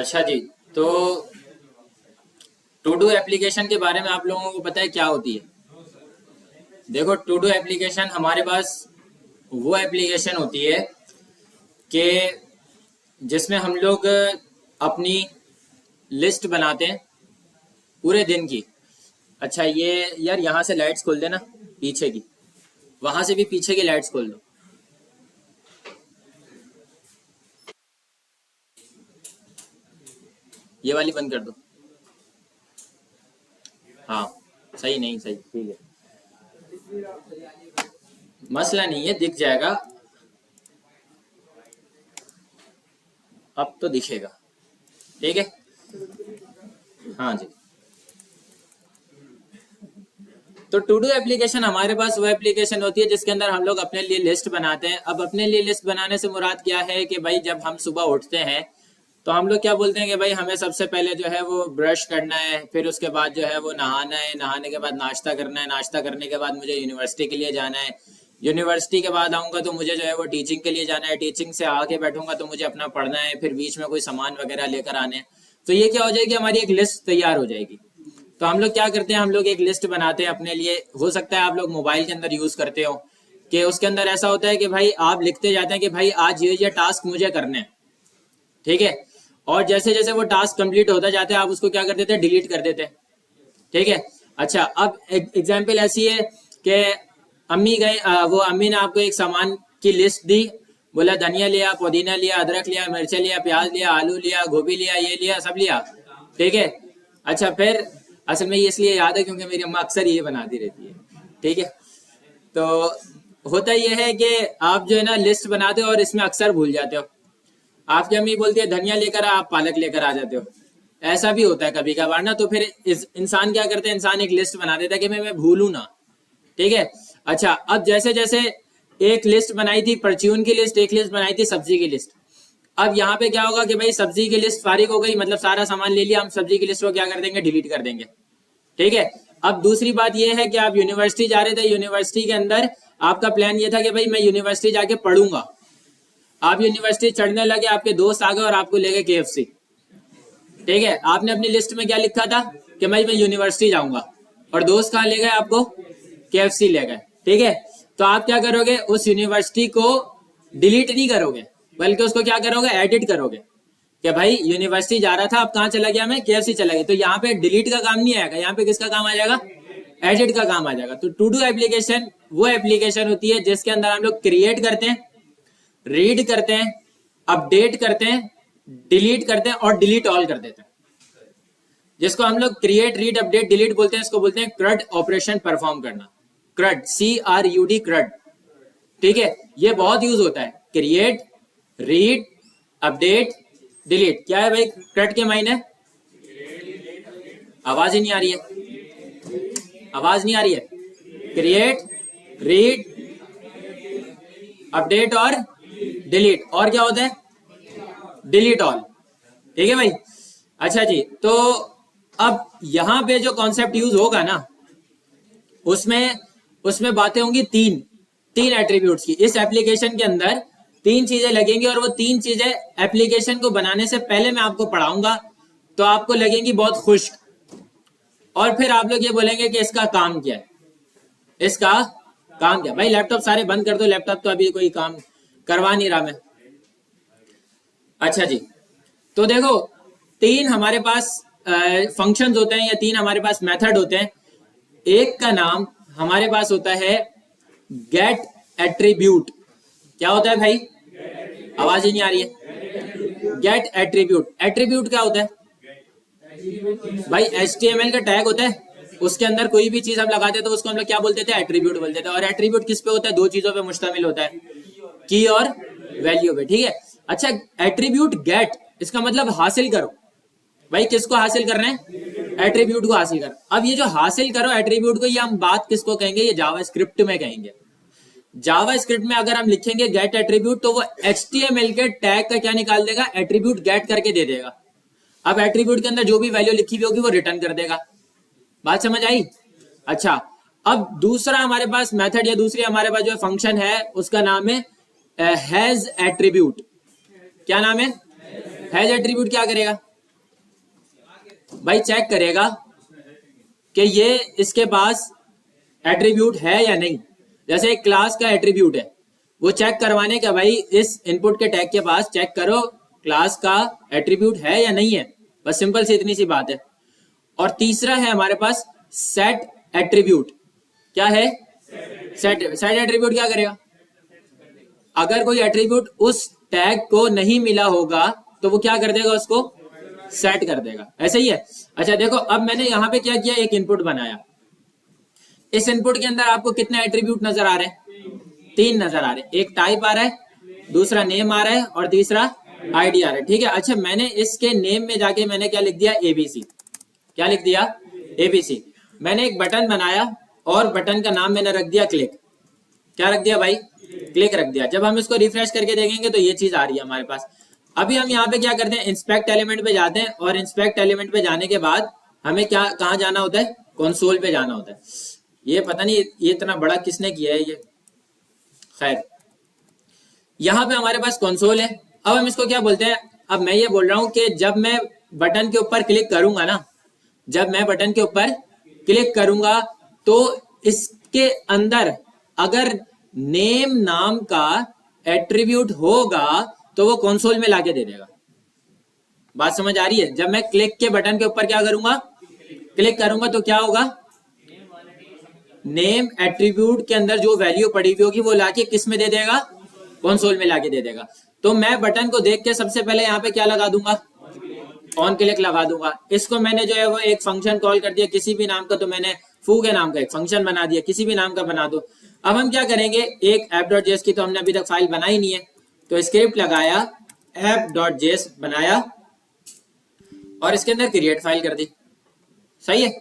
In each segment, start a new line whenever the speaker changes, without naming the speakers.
अच्छा जी। तो to do application के बारे में आप लोगों को पता है क्या होती है? देखो, टू डू एप्लीकेशन हमारे पास वो एप्लीकेशन होती है कि जिसमें हम लोग अपनी लिस्ट बनाते हैं पूरे दिन की। अच्छा, ये यार यहाँ से लाइट्स खोल देना, पीछे की, वहां से भी पीछे की लाइट्स खोल दो। ये वाली बंद कर दो। हाँ, सही नहीं, सही, ठीक है। मसला नहीं है, दिख जाएगा। अब तो दिखेगा। ठीक है। हाँ जी। तो टू डू एप्लीकेशन हमारे पास वो एप्लीकेशन होती है जिसके अंदर हम लोग अपने लिए लिस्ट बनाते हैं। अब अपने लिए लिस्ट बनाने से मुराद क्या है कि भाई जब हम सुबह उठते हैं तो हम लोग क्या बोलते हैं कि भाई हमें सबसे पहले जो है वो ब्रश करना है, फिर उसके बाद जो है वो नहाना है, नहाने के बाद नाश्ता करना है, नाश्ता करने के बाद मुझे यूनिवर्सिटी के लिए जाना है, यूनिवर्सिटी के बाद आऊँगा तो मुझे जो है वो टीचिंग के लिए जाना है, टीचिंग से आके बैठूंगा तो मुझे अपना पढ़ना है, फिर बीच में कोई सामान वगैरह लेकर आने हैं। तो ये क्या हो जाएगी, हमारी एक लिस्ट तैयार हो जाएगी। तो हम लोग क्या करते हैं, हम लोग एक लिस्ट बनाते हैं अपने लिए। हो सकता है आप लोग मोबाइल के अंदर यूज करते हो कि उसके अंदर ऐसा होता है कि भाई आप लिखते जाते हैं कि भाई आज ये टास्क मुझे करने हैं। ठीक है। और जैसे जैसे वो टास्क कंप्लीट होता जाता है आप उसको क्या कर देते हैं, डिलीट कर देते हैं। ठीक है। अच्छा, अब एग्जाम्पल ऐसी है कि अम्मी गए, वो अम्मी ने आपको एक सामान की लिस्ट दी। बोला धनिया लिया, पुदीना लिया, अदरक लिया, मिर्चा लिया, प्याज लिया, आलू लिया, गोभी लिया, ये लिया, सब लिया। ठीक है। अच्छा, फिर असल में ये इसलिए याद है क्योंकि मेरी अम्मा अक्सर ये बनाती रहती है। ठीक है। तो होता यह है कि आप जो है ना लिस्ट बनाते हो और इसमें अक्सर भूल जाते हो। आपकी अम्मी बोलती है धनिया लेकर आ, आप पालक लेकर आ जाते हो। ऐसा भी होता है कभी कभार ना। तो फिर इस इंसान क्या करता है, इंसान एक लिस्ट बना देता है कि मैं भूलूं ना। ठीक है। अच्छा, अब जैसे जैसे एक लिस्ट बनाई थी परचून की लिस्ट, एक लिस्ट बनाई थी सब्जी की लिस्ट। अब यहाँ पे क्या होगा कि भाई सब्जी की लिस्ट फारिग हो गई, मतलब सारा सामान ले लिया, हम सब्जी की लिस्ट को क्या कर देंगे, डिलीट कर देंगे। ठीक है। अब दूसरी बात यह है कि आप यूनिवर्सिटी जा रहे थे, यूनिवर्सिटी के अंदर आपका प्लान ये था कि भाई मैं यूनिवर्सिटी जाके पढ़ूंगा। आप यूनिवर्सिटी चढ़ने लगे, आपके दोस्त आ गए और आपको ले गए KFC। ठीक है। आपने अपनी लिस्ट में क्या लिखा था कि भाई मैं यूनिवर्सिटी जाऊंगा, और दोस्त कहाँ ले गए आपको, KFC ले गए। ठीक है। तो आप क्या करोगे, उस यूनिवर्सिटी को डिलीट नहीं करोगे, बल्कि उसको क्या करोगे, एडिट करोगे कि भाई यूनिवर्सिटी जा रहा था, अब कहाँ चला गया, मैं KFC चला गया। तो यहाँ पे डिलीट का काम नहीं आएगा, यहाँ पे किसका काम आ जाएगा, एडिट का काम आ जाएगा। तो टू डू एप्लीकेशन वो एप्लीकेशन होती है जिसके अंदर हम लोग क्रिएट करते हैं, रीड करते हैं, अपडेट करते हैं, डिलीट करते हैं और डिलीट ऑल कर देते हैं। जिसको हम लोग क्रिएट, रीड, अपडेट, डिलीट बोलते हैं, इसको बोलते हैं CRUD ऑपरेशन परफॉर्म करना। CRUD, CRUD, CRUD। ठीक है। ये बहुत यूज होता है, क्रिएट, रीड, अपडेट, डिलीट। क्या है भाई CRUD के मायने? आवाज ही नहीं आ रही है, आवाज नहीं आ रही है। क्रिएट, रीड, अपडेट और डिलीट। और क्या होता है, डिलीट ऑल। ठीक है भाई। अच्छा जी। तो अब यहां पे जो कॉन्सेप्ट यूज होगा ना, उसमें उसमें बातें होंगी तीन तीन एट्रीब्यूट्स की। इस एप्लीकेशन के अंदर तीन चीजें लगेंगी और वो तीन चीजें एप्लीकेशन को बनाने से पहले मैं आपको पढ़ाऊंगा, तो आपको लगेंगी बहुत खुश। और फिर आप लोग ये बोलेंगे कि इसका काम क्या है, इसका काम क्या। भाई लैपटॉप सारे बंद कर दो, लैपटॉप तो अभी कोई काम करवा नहीं रहा मैं। अच्छा जी। तो देखो, तीन हमारे पास फंक्शंस होते हैं या तीन हमारे पास मेथड होते हैं। एक का नाम हमारे पास होता है गेट एट्रीब्यूट। क्या होता है भाई, आवाज ही नहीं आ रही है। गेट एट्रीब्यूट, एट्रीब्यूट क्या होता है भाई, HTML का टैग होता है, उसके अंदर कोई भी चीज हम लगाते हैं तो उसको हम लोग क्या बोलते थे, एट्रीब्यूट बोलते थे। और एट्रीब्यूट किस पे होता है, दो चीजों पे मुश्तमिल होता है, की और वैल्यू पे। ठीक है। अच्छा, एट्रीब्यूट गेट, इसका मतलब हासिल करो। भाई किसको हासिल कर रहे हैं, एट्रीब्यूट को हासिल कर। अब ये जो हासिल करो एट्रीब्यूट को, ये हम बात किसको कहेंगे, ये जावा स्क्रिप्ट में कहेंगे। जावा स्क्रिप्ट में अगर हम लिखेंगे गेट एट्रीब्यूट तो वो HTML के टैग का क्या निकाल देगा, एट्रीब्यूट गेट करके दे देगा। अब एट्रीब्यूट के अंदर जो भी वैल्यू लिखी हुई होगी वो रिटर्न कर देगा। बात समझ आई? अच्छा, अब दूसरा हमारे पास मेथड या दूसरी हमारे पास जो फंक्शन है उसका नाम है हैज एट्रीब्यूट। क्या नाम है, हैज एट्रीब्यूट क्या करेगा, भाई चेक करेगा कि ये इसके पास एट्रीब्यूट है या नहीं। जैसे एक क्लास का एट्रीब्यूट है, वो चेक करवाने का भाई इस इनपुट के टैग के पास चेक करो क्लास का एट्रीब्यूट है या नहीं है, बस सिंपल सी इतनी सी बात है। और तीसरा है हमारे पास सेट एट्रीब्यूट। क्या है? सेट एट्रीब्यूट क्या करेगा? अगर कोई एट्रीब्यूट उस टैग को नहीं मिला होगा तो वो क्या कर देगा? उसको सेट कर देगा। ऐसे ही है। अच्छा देखो, अब मैंने यहाँ पे क्या किया, एक इनपुट बनाया। इस इनपुट के अंदर आपको कितने एट्रीब्यूट नजर आ रहे हैं? 3 नजर आ रहे हैं। एक टाइप आ रहा है, दूसरा नेम आ रहा है और तीसरा आईडी आ रहा है। ठीक है। अच्छा, मैंने इसके नेम में जाके मैंने क्या लिख दिया? एबीसी। क्या लिख दिया? एबीसी। मैंने एक बटन बनाया और बटन का नाम मैंने रख दिया क्लिक। क्या रख दिया भाई? क्लिक रख दिया। जब हम इसको रिफ्रेश करके देखेंगे तो ये चीज आ रही है हमारे पास। अभी हम यहाँ पे क्या करते हैं? इंस्पेक्ट एलिमेंट पे जाते हैं और इंस्पेक्ट एलिमेंट पे जाने के बाद हमें क्या कहाँ जाना होता है? कंसोल पे जाना होता है। ये पता नहीं ये इतना बड़ा किसने किया है ये। खैर, यहाँ पे हमारे पास कंसोल है। अब हम इसको क्या बोलते हैं? अब मैं ये बोल रहा हूँ कि जब मैं बटन के ऊपर क्लिक करूंगा ना, जब मैं बटन के ऊपर क्लिक करूंगा तो इसके अंदर अगर नेम नाम का एट्रीब्यूट होगा तो वो कंसोल में लाके दे देगा। बात समझ आ रही है? जब मैं क्लिक के बटन के ऊपर क्या करूंगा? क्लिक करूंगा तो क्या होगा? नेम एट्रीब्यूट के अंदर जो वैल्यू पड़ी हुई होगी वो लाके किस में दे देगा? कंसोल में लाके दे देगा। तो मैं बटन को देख के सबसे पहले यहाँ पे क्या लगा दूंगा? ऑन क्लिक लगा दूंगा। इसको मैंने जो है वो एक फंक्शन कॉल कर दिया किसी भी नाम का, तो मैंने फू के नाम का एक फंक्शन बना दिया। किसी भी नाम का बना दो। अब हम क्या करेंगे? एक app.js की तो हमने अभी तक फाइल बनाई नहीं है, तो स्क्रिप्ट लगाया, app.js बनाया और इसके अंदर क्रिएट फाइल कर दी। सही है।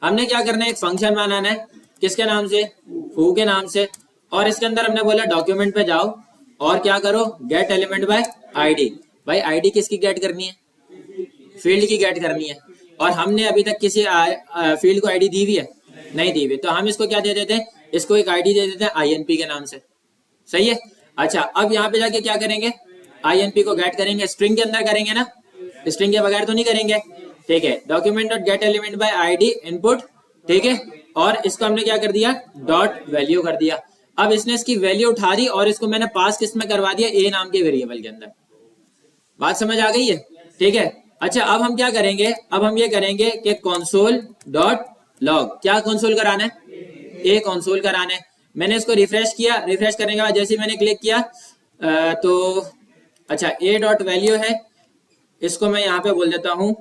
हमने क्या करना है? एक फंक्शन बनाना है। किसके नाम से? फू के नाम से। और इसके अंदर हमने बोला डॉक्यूमेंट पे जाओ और क्या करो? Gate element by ID. भाई आईडी किसकी गेट करनी है? फील्ड की गेट करनी है। और हमने अभी तक किसी फील्ड को आईडी दी हुई है? नहीं दी हुई। तो हम इसको क्या दे देते हैं? इसको एक आईडी दे देते हैं INP के नाम से। सही है। अच्छा, अब यहाँ पे जाके क्या करेंगे? INP को गेट करेंगे। स्ट्रिंग के अंदर करेंगे ना, स्ट्रिंग के बगैर तो नहीं करेंगे। ठीक है। Document dot gate element by ID input. ठीक है। और इसको हमने क्या कर दिया? डॉट वैल्यू कर दिया। अब इसने इसकी वैल्यू उठा दी और इसको मैंने पास किस में करवा दिया? ए नाम के वेरिएबल के अंदर। बात समझ आ गई है? ठीक है। अच्छा, अब हम क्या करेंगे? अब हम ये करेंगे कि console डॉट लॉग। क्या कंसोल कराना है? ए कंसोल कराना है। मैंने इसको रिफ्रेश किया। रिफ्रेश करने के बाद जैसे ही मैंने क्लिक किया तो अच्छा ए डॉट वैल्यू है, इसको मैं यहाँ पे बोल देता हूँ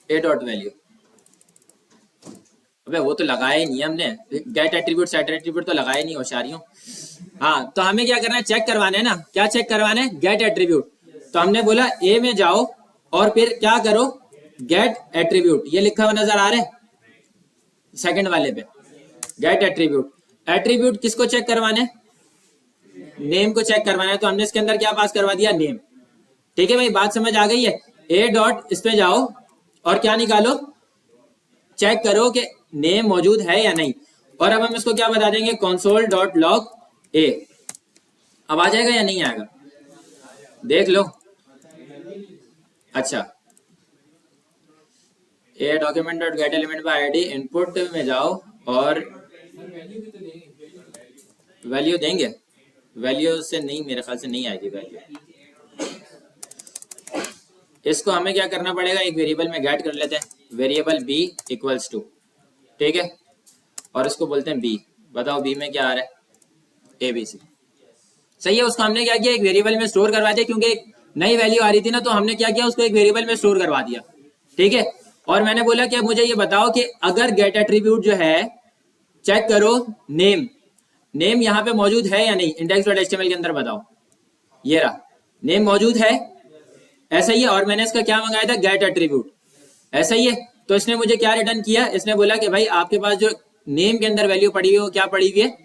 ए डॉट वैल्यू। अबे वो तो लगाया ही नहीं है हमने। गेट एट्रीब्यूट सेट एट्रीब्यूट तो लगाया नहीं, होशियारियों। हाँ, तो हमें क्या करना है? चेक करवाना है ना। क्या चेक करवाना है? Get attribute. तो हमने बोला ए में जाओ और फिर क्या करो? Get attribute. ये लिखा हुआ नजर आ रहा है सेकंड वाले पे, गेट एट्रीब्यूट। एट्रीब्यूट किसको चेक करवाना है? नेम को चेक करवाना है। तो हमने इसके अंदर क्या पास करवा दिया? नेम। ठीक है भाई, बात समझ आ गई है? ए डॉट इस पे जाओ और क्या निकालो? चेक करो कि नेम मौजूद है या नहीं। और अब हम इसको क्या बता देंगे? console डॉट लॉग ए। अब आ जाएगा या नहीं आएगा? देख लो। अच्छा, a document dot gate element by ID input में जाओ और वैल्यू देंगे। वैल्यू से नहीं, मेरे ख्याल से नहीं आएगी वैल्यू। इसको हमें क्या करना पड़ेगा? एक वेरिएबल में गेट कर लेते हैं। वेरिएबल b इक्वल्स टू, ठीक है, और इसको बोलते हैं b। बताओ b में क्या आ रहा है? ABC। सही है। उसको हमने क्या किया? एक वेरिएबल में स्टोर करवा दिया, क्योंकि एक नई वैल्यू आ रही थी ना, तो हमने क्या किया? उसको एक वेरिएबल में स्टोर करवा दिया। ठीक है। और मैंने बोला कि अब मुझे ये बताओ कि अगर गेट एट्रीब्यूट जो है, चेक करो नेम। नेम यहाँ पे मौजूद है या नहीं? index.html के अंदर बताओ। ये रहा, नेम मौजूद है। ऐसा ही है। और मैंने इसका क्या मंगाया था? Get attribute. ऐसा ही है। तो इसने मुझे क्या रिटर्न किया? इसने बोला कि भाई आपके पास जो नेम के अंदर वैल्यू पड़ी हुई है वो क्या पड़ी हुई है?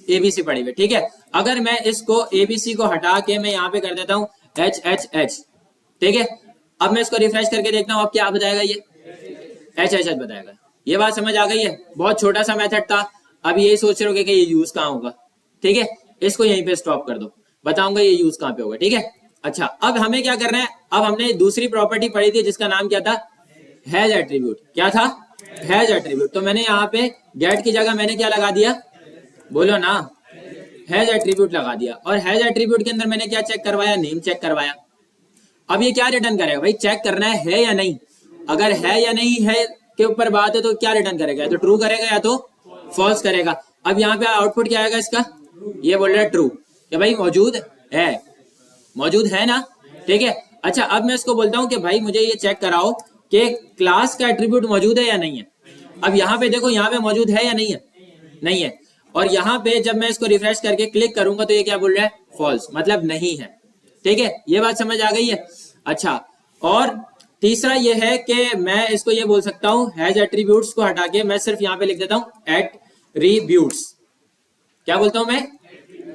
ABC पड़ी हुई है। ठीक है। अगर मैं इसको ABC को हटा के मैं यहाँ पे कर देता हूँ HHH। ठीक है। अब मैं इसको रिफ्रेश करके देखता हूँ, अब क्या बताएगा? ये HHH बताएगा। ये बात समझ आ गई है? बहुत छोटा सा मेथड था। अब यही सोच रहे हो कि ये यूज कहाँ होगा। ठीक है। इसको यहीं पे स्टॉप कर दो, बताऊंगा ये यूज कहाँ पे होगा। ठीक है। अच्छा, अब हमें क्या करना है, अब हमने दूसरी प्रॉपर्टी पढ़ी थी जिसका नाम क्या था, हैज एट्रीब्यूट। क्या था, हैज एट्रीब्यूट। तो मैंने यहाँ पे गेट की जगह मैंने क्या लगा दिया, बोलो ना, हैज एट्रीब्यूट लगा दिया। और हैज एट्रीब्यूट के अंदर मैंने क्या चेक करवाया, नेम चेक करवाया। अब ये क्या रिटर्न करेगा भाई, चेक करना है या नहीं। अगर है या नहीं है के ऊपर बात है तो क्या रिटर्न करेगा, या तो ट्रू करेगा या तो फॉल्स करेगा। अब यहाँ पे आउटपुट क्या आएगा इसका, ये बोल रहा है ट्रू, कि भाई मौजूद है, मौजूद है ना, ठीक है। अच्छा, अब मैं इसको बोलता हूँ कि भाई मुझे ये चेक कराओ कि क्लास का एट्रीब्यूट मौजूद है या नहीं है। अब यहाँ पे देखो, यहाँ पे मौजूद है या नहीं है, नहीं है। और यहाँ पे जब मैं इसको रिफ्रेश करके क्लिक करूंगा तो ये क्या बोल रहा है, फॉल्स, मतलब नहीं है, ठीक है। ये बात समझ आ गई है। अच्छा, और तीसरा ये है कि मैं इसको ये बोल सकता हूँ, हैज एट्रीब्यूट्स को हटा के मैं सिर्फ यहाँ पे लिख देता हूँ एट्रीब्यूट्स। क्या बोलता हूँ मैं,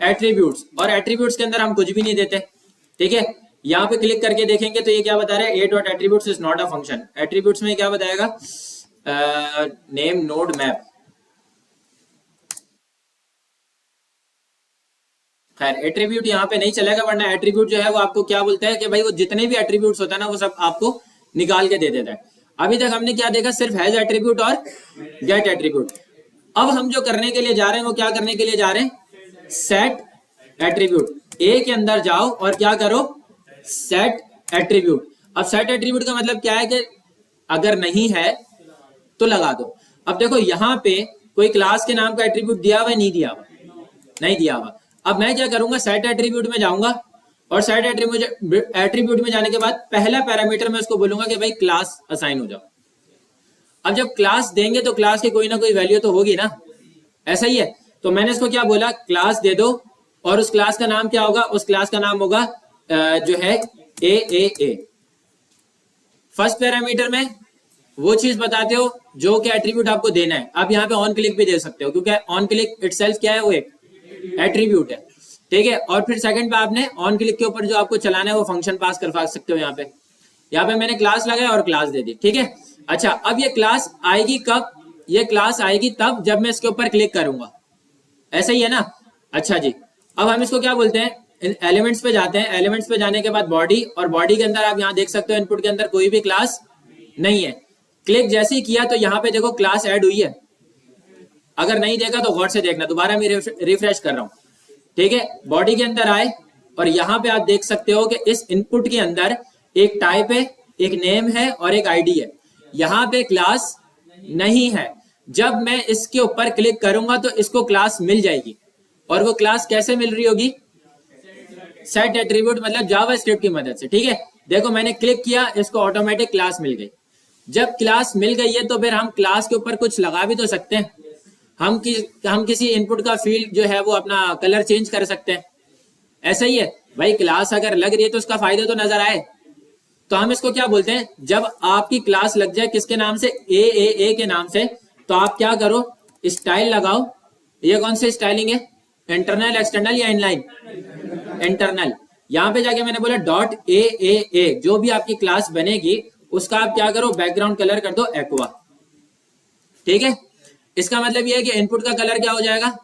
एट्रीब्यूट्स। और एट्रीब्यूट्स के अंदर हम कुछ भी नहीं देते, ठीक है। यहाँ पे क्लिक करके देखेंगे तो ये क्या बता रहा है, ए dot attributes is not a function. Attributes में क्या बताएगा, नेम नोड मैप। खैर, एट्रीब्यूट यहाँ पे नहीं चलेगा, वरना एट्रीब्यूट जो है वो आपको क्या बोलता है कि भाई वो जितने भी एट्रीब्यूट्स होता है ना वो सब आपको निकाल के दे देता है। अभी तक हमने क्या देखा, सिर्फ हैज एट्रीब्यूट और गेट एट्रीब्यूट। अब हम जो करने के लिए जा रहे हैं वो क्या करने के लिए जा रहे हैं, सेट एट्रीब्यूट। ए के अंदर जाओ और क्या करो, सेट एट्रीब्यूट। अब सेट एट्रीब्यूट का मतलब क्या है कि अगर नहीं है तो लगा दो। अब देखो यहाँ पे कोई क्लास के नाम का एट्रीब्यूट दिया हुआ, नहीं दिया हुआ, नहीं दिया हुआ। अब मैं क्या करूंगा, सेट एट्रीब्यूट में जाऊंगा और सेट एट्रीब्यूट में जाने के बाद पहला पैरामीटर मैं उसको बोलूंगा कि भाई क्लास असाइन हो जाओ। अब जब क्लास देंगे तो क्लास की कोई ना कोई वैल्यू तो होगी ना, ऐसा ही है। तो मैंने इसको क्या बोला, क्लास दे दो, और उस क्लास का नाम क्या होगा, उस क्लास का नाम होगा जो है ए। फर्स्ट पैरामीटर में वो चीज बताते हो जो कि एट्रीब्यूट आपको देना है। आप यहाँ पे ऑन क्लिक भी दे सकते हो, क्योंकि ऑन क्लिक इटसेल्फ क्या है, वो एक एट्रीब्यूट है, ठीक है। और फिर सेकंड पे आपने ऑन क्लिक के ऊपर जो आपको चलाना है वो फंक्शन पास कर सकते हो। यहाँ पे मैंने क्लास लगाया और क्लास दे दी, ठीक है। अच्छा, अब ये क्लास आएगी कब, ये क्लास आएगी तब जब मैं इसके ऊपर क्लिक करूंगा, ऐसा ही है ना। अच्छा जी, अब हम इसको क्या बोलते हैं, एलिमेंट्स पे जाते हैं। एलिमेंट्स पे जाने के बाद बॉडी, और बॉडी के अंदर आप यहाँ देख सकते हो इनपुट के अंदर कोई भी क्लास नहीं है। क्लिक जैसे ही किया तो यहाँ पे देखो क्लास ऐड हुई है। अगर नहीं देखा तो गौर से देखना, दोबारा मैं रिफ्रेश कर रहा हूँ, ठीक है। बॉडी के अंदर आए और यहाँ पे आप देख सकते हो कि इस इनपुट के अंदर एक टाइप है, एक नेम है और एक आईडी है। यहाँ पे क्लास नहीं है। जब मैं इसके ऊपर क्लिक करूंगा तो इसको क्लास मिल जाएगी। और वो क्लास कैसे मिल रही होगी, सेट एट्रीब्यूट मतलब जावास्क्रिप्ट की मदद से, ठीक है। देखो मैंने क्लिक किया, इसको ऑटोमेटिक क्लास मिल गई। जब क्लास मिल गई है तो फिर हम क्लास के ऊपर कुछ लगा भी तो सकते हैं। हम किसी इनपुट का फील्ड जो है वो अपना कलर चेंज कर सकते हैं, ऐसा ही है भाई। क्लास अगर लग रही है तो उसका फायदा तो नजर आए। तो हम इसको क्या बोलते हैं, जब आपकी क्लास लग जाए किसके नाम से, ए के नाम से, तो आप क्या करो, स्टाइल लगाओ। ये कौन सी स्टाइलिंग है, इंटरनल, एक्सटर्नल या इनलाइन, इंटरनल। यहाँ पे जाके मैंने बोला डॉट ए, जो भी आपकी क्लास बनेगी उसका आप क्या करो, बैकग्राउंड कलर कर दो एक्वा, ठीक है। इसका मतलब ये है कि इनपुट का कलर क्या हो जाएगा,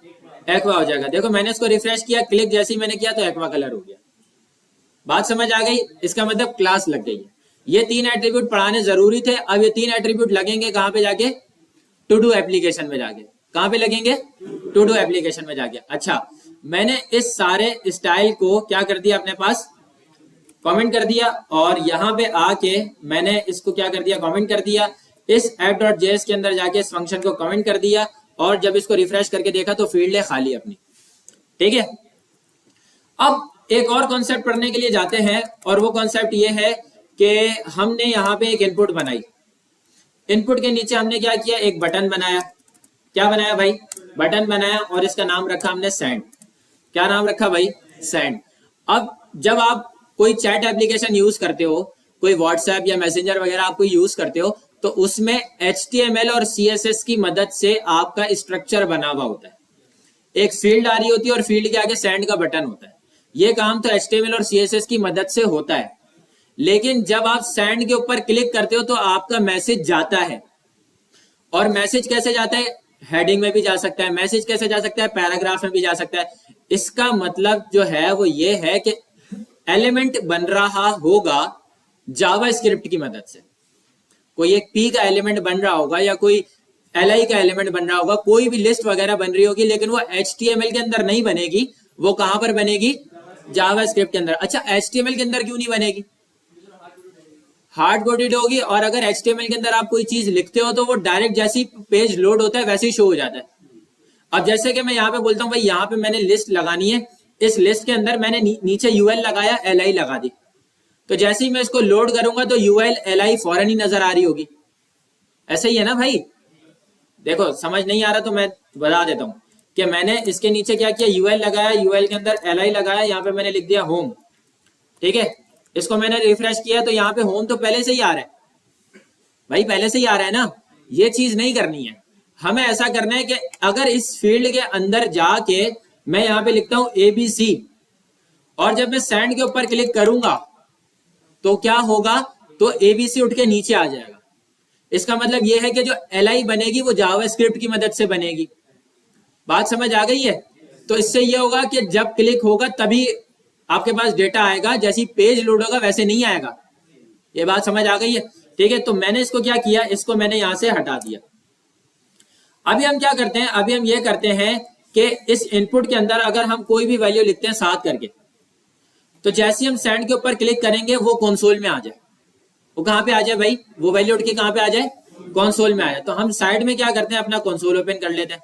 एक्वा हो जाएगा। देखो मैंने इसको रिफ्रेश किया, क्लिक जैसे ही मैंने किया तो एक्वा कलर हो गया। बात समझ आ गई, इसका मतलब क्लास लग गई है। ये 3 एट्रीब्यूट पढ़ाने जरूरी थे। अब ये 3 एट्रीब्यूट लगेंगे कहाँ पे जाके, टू डू एप्लीकेशन में जाके। कहाँ पे लगेंगे, टू डू एप्लीकेशन में जाके। अच्छा, मैंने इस सारे स्टाइल को क्या कर दिया, अपने पास कमेंट कर दिया, और यहाँ पे आके मैंने इसको क्या कर दिया, कमेंट कर दिया। इस app.js के अंदर जाके इस फंक्शन को कमेंट कर दिया, और जब इसको रिफ्रेश करके देखा तो फील्ड है खाली अपनी, ठीक है। अब एक और कॉन्सेप्ट पढ़ने के लिए जाते हैं, और वो कॉन्सेप्ट ये है कि हमने यहाँ पे एक इनपुट बनाई। इनपुट के नीचे हमने क्या किया, एक बटन बनाया। क्या बनाया भाई, बटन बनाया, और इसका नाम रखा हमने सेंड। क्या नाम रखा भाई, सेंड। अब जब आप कोई चैट एप्लीकेशन यूज करते हो, कोई व्हाट्सएप या मैसेंजर वगैरह आप कोई यूज करते हो, तो उसमें HTML और CSS की मदद से आपका स्ट्रक्चर बना हुआ होता है। एक फील्ड आ रही होती है और फील्ड के आगे सेंड का बटन होता है। ये काम तो HTML और CSS की मदद से होता है। लेकिन जब आप सेंड के ऊपर क्लिक करते हो तो आपका मैसेज जाता है। और मैसेज कैसे जाता है, हेडिंग में भी जा सकता है, मैसेज कैसे जा सकता है, पैराग्राफ में भी जा सकता है। इसका मतलब जो है वो ये है कि एलिमेंट बन रहा होगा जावा स्क्रिप्ट की मदद से। कोई एक पी का एलिमेंट बन रहा होगा या कोई एल का एलिमेंट बन रहा होगा, कोई भी लिस्ट वगैरह बन रही होगी, लेकिन वो HTML के अंदर नहीं बनेगी, वो कहां पर बनेगी? जावा स्क्रिप्ट के अंदर। अच्छा, HTML के अंदर क्यों नहीं बनेगी? हार्ड कोडेड होगी, और अगर HTML के अंदर आप कोई चीज लिखते हो तो वो डायरेक्ट जैसी पेज लोड होता है वैसे ही शो हो जाता है। अब जैसे कि मैं यहाँ पे बोलता हूँ भाई यहाँ पे मैंने लिस्ट लगानी है, इस लिस्ट के अंदर मैंने नीचे UL लगाया, LI लगा दी, तो जैसे ही मैं इसको लोड करूंगा तो UL LI फौरन ही नजर आ रही होगी। ऐसे ही है ना भाई? देखो समझ नहीं आ रहा तो मैं बता देता हूँ कि मैंने इसके नीचे क्या किया, UL लगाया, UL के अंदर LI लगाया, यहाँ पे मैंने लिख दिया होम। ठीक है, इसको मैंने रिफ्रेश किया तो यहाँ पे होम तो पहले से ही आ रहा है भाई, पहले से ही आ रहा है ना। ये चीज नहीं करनी है, हमें ऐसा करना है कि अगर इस फील्ड के अंदर जाके मैं यहाँ पे लिखता हूँ ABC, और जब मैं सेंड के ऊपर क्लिक करूंगा तो क्या होगा, तो ABC उठ के नीचे आ जाएगा। इसका मतलब यह है कि जो LI बनेगी वो जावा स्क्रिप्ट की मदद से बनेगी। बात समझ आ गई है? तो इससे यह होगा कि जब क्लिक होगा तभी आपके पास डेटा आएगा, जैसी पेज लोड होगा वैसे नहीं आएगा। ये बात समझ आ गई है? ठीक है, तो मैंने इसको क्या किया, इसको मैंने यहां से हटा दिया। अभी हम क्या करते हैं, अभी हम ये करते हैं कि इस इनपुट के अंदर अगर हम कोई भी वैल्यू लिखते हैं 7 करके, तो जैसे हम सेंड के ऊपर क्लिक करेंगे वो कंसोल में आ जाए। वो कहां पे आ जाए भाई? वो वैल्यू उठ के कहां पे आ जाए? कंसोल में आ जाए। तो हम साइड में क्या करते हैं, अपना कंसोल ओपन कर लेते हैं।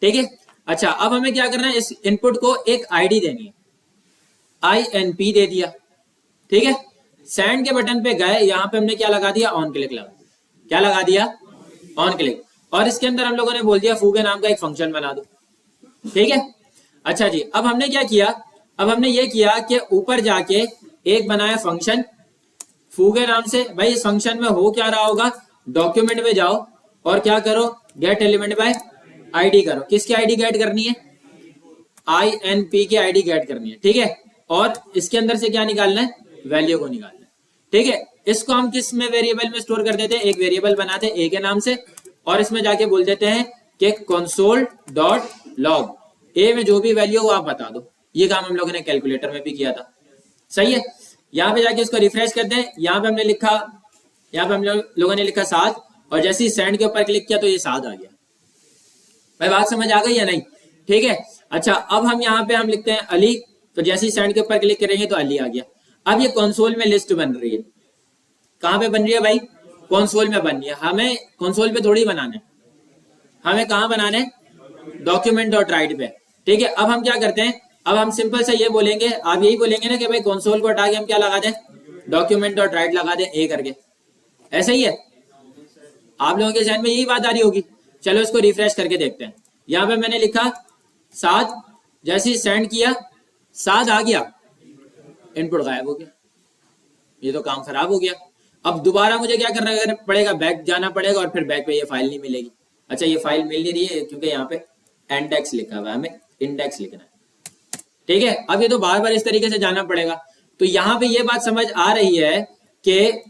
ठीक है, अच्छा अब हमें क्या करना है, इस इनपुट को एक आईडी देनी है, INP दे दिया। ठीक है, सेंड के बटन पे गए, यहां पे हमने क्या लगा दिया, ऑन क्लिक लगा। क्या लगा दिया? On click. और इसके अंदर हम लोगों ने बोल दिया फूगे नाम का एक फंक्शन बना दो। ठीक है, अच्छा जी, अब हमने क्या किया, अब हमने ये किया कि ऊपर जाके एक बनाया फंक्शन फूगे नाम से। भाई इस फंक्शन में हो क्या रहा होगा, डॉक्यूमेंट में जाओ और क्या करो, गेट एलिमेंट बाय आईडी करो। किसकी आईडी गेट करनी है? INP की आईडी गेट करनी है। ठीक है, और इसके अंदर से क्या निकालना है, वैल्यू को निकालना है। ठीक है, इसको हम किस में, वेरिएबल में स्टोर कर देते हैं, एक वेरिएबल बनाते हैं A के नाम से, और इसमें जाके बोल देते हैं कि console.log, A में जो भी वैल्यू हो आप बता दो। ये काम हम लोगों ने कैलकुलेटर में भी किया था। सही है, यहाँ पे जाके इसको रिफ्रेश करते हैं, यहाँ पे हमने लिखा, यहाँ पे हम लोगों ने लिखा 7, और जैसे ही सेंड के ऊपर क्लिक किया तो ये 7 आ गया। भाई बात समझ आ गई या नहीं? ठीक है, अच्छा अब हम यहाँ पे हम लिखते हैं अली, तो जैसे ही सेंड के ऊपर क्लिक करेंगे तो अली आ गया। अब ये कंसोल में लिस्ट बन रही है, कहाँ पे बन रही है भाई? कंसोल में बन रही है। हमें कंसोल पे थोड़ी बनाने, हमें कहाँ बनाने, document.write पे। ठीक है, अब हम क्या करते हैं, अब हम सिंपल से ये बोलेंगे, आप यही बोलेंगे ना कि भाई कंसोल को हटा के हम क्या लगा दें, document.write लगा दें A करके। ऐसा ही है, आप लोगों के जहन में यही बात आ रही होगी। चलो इसको रिफ्रेश करके देखते हैं। यहाँ पे मैंने लिखा 7, जैसे ही सेंड किया 7 आ गया, इनपुट गायब हो गया। ये तो काम खराब हो गया। अब दोबारा मुझे क्या करना पड़ेगा, बैक जाना पड़ेगा, और फिर बैक पे ये फाइल नहीं मिलेगी। अच्छा ये फाइल मिल नहीं रही है क्योंकि यहाँ पे इंडेक्स लिखा हुआ है, हमें इंडेक्स लिखना है। ठीक है, अब ये तो बार बार इस तरीके से जाना पड़ेगा। तो यहाँ पे ये बात समझ आ रही है कि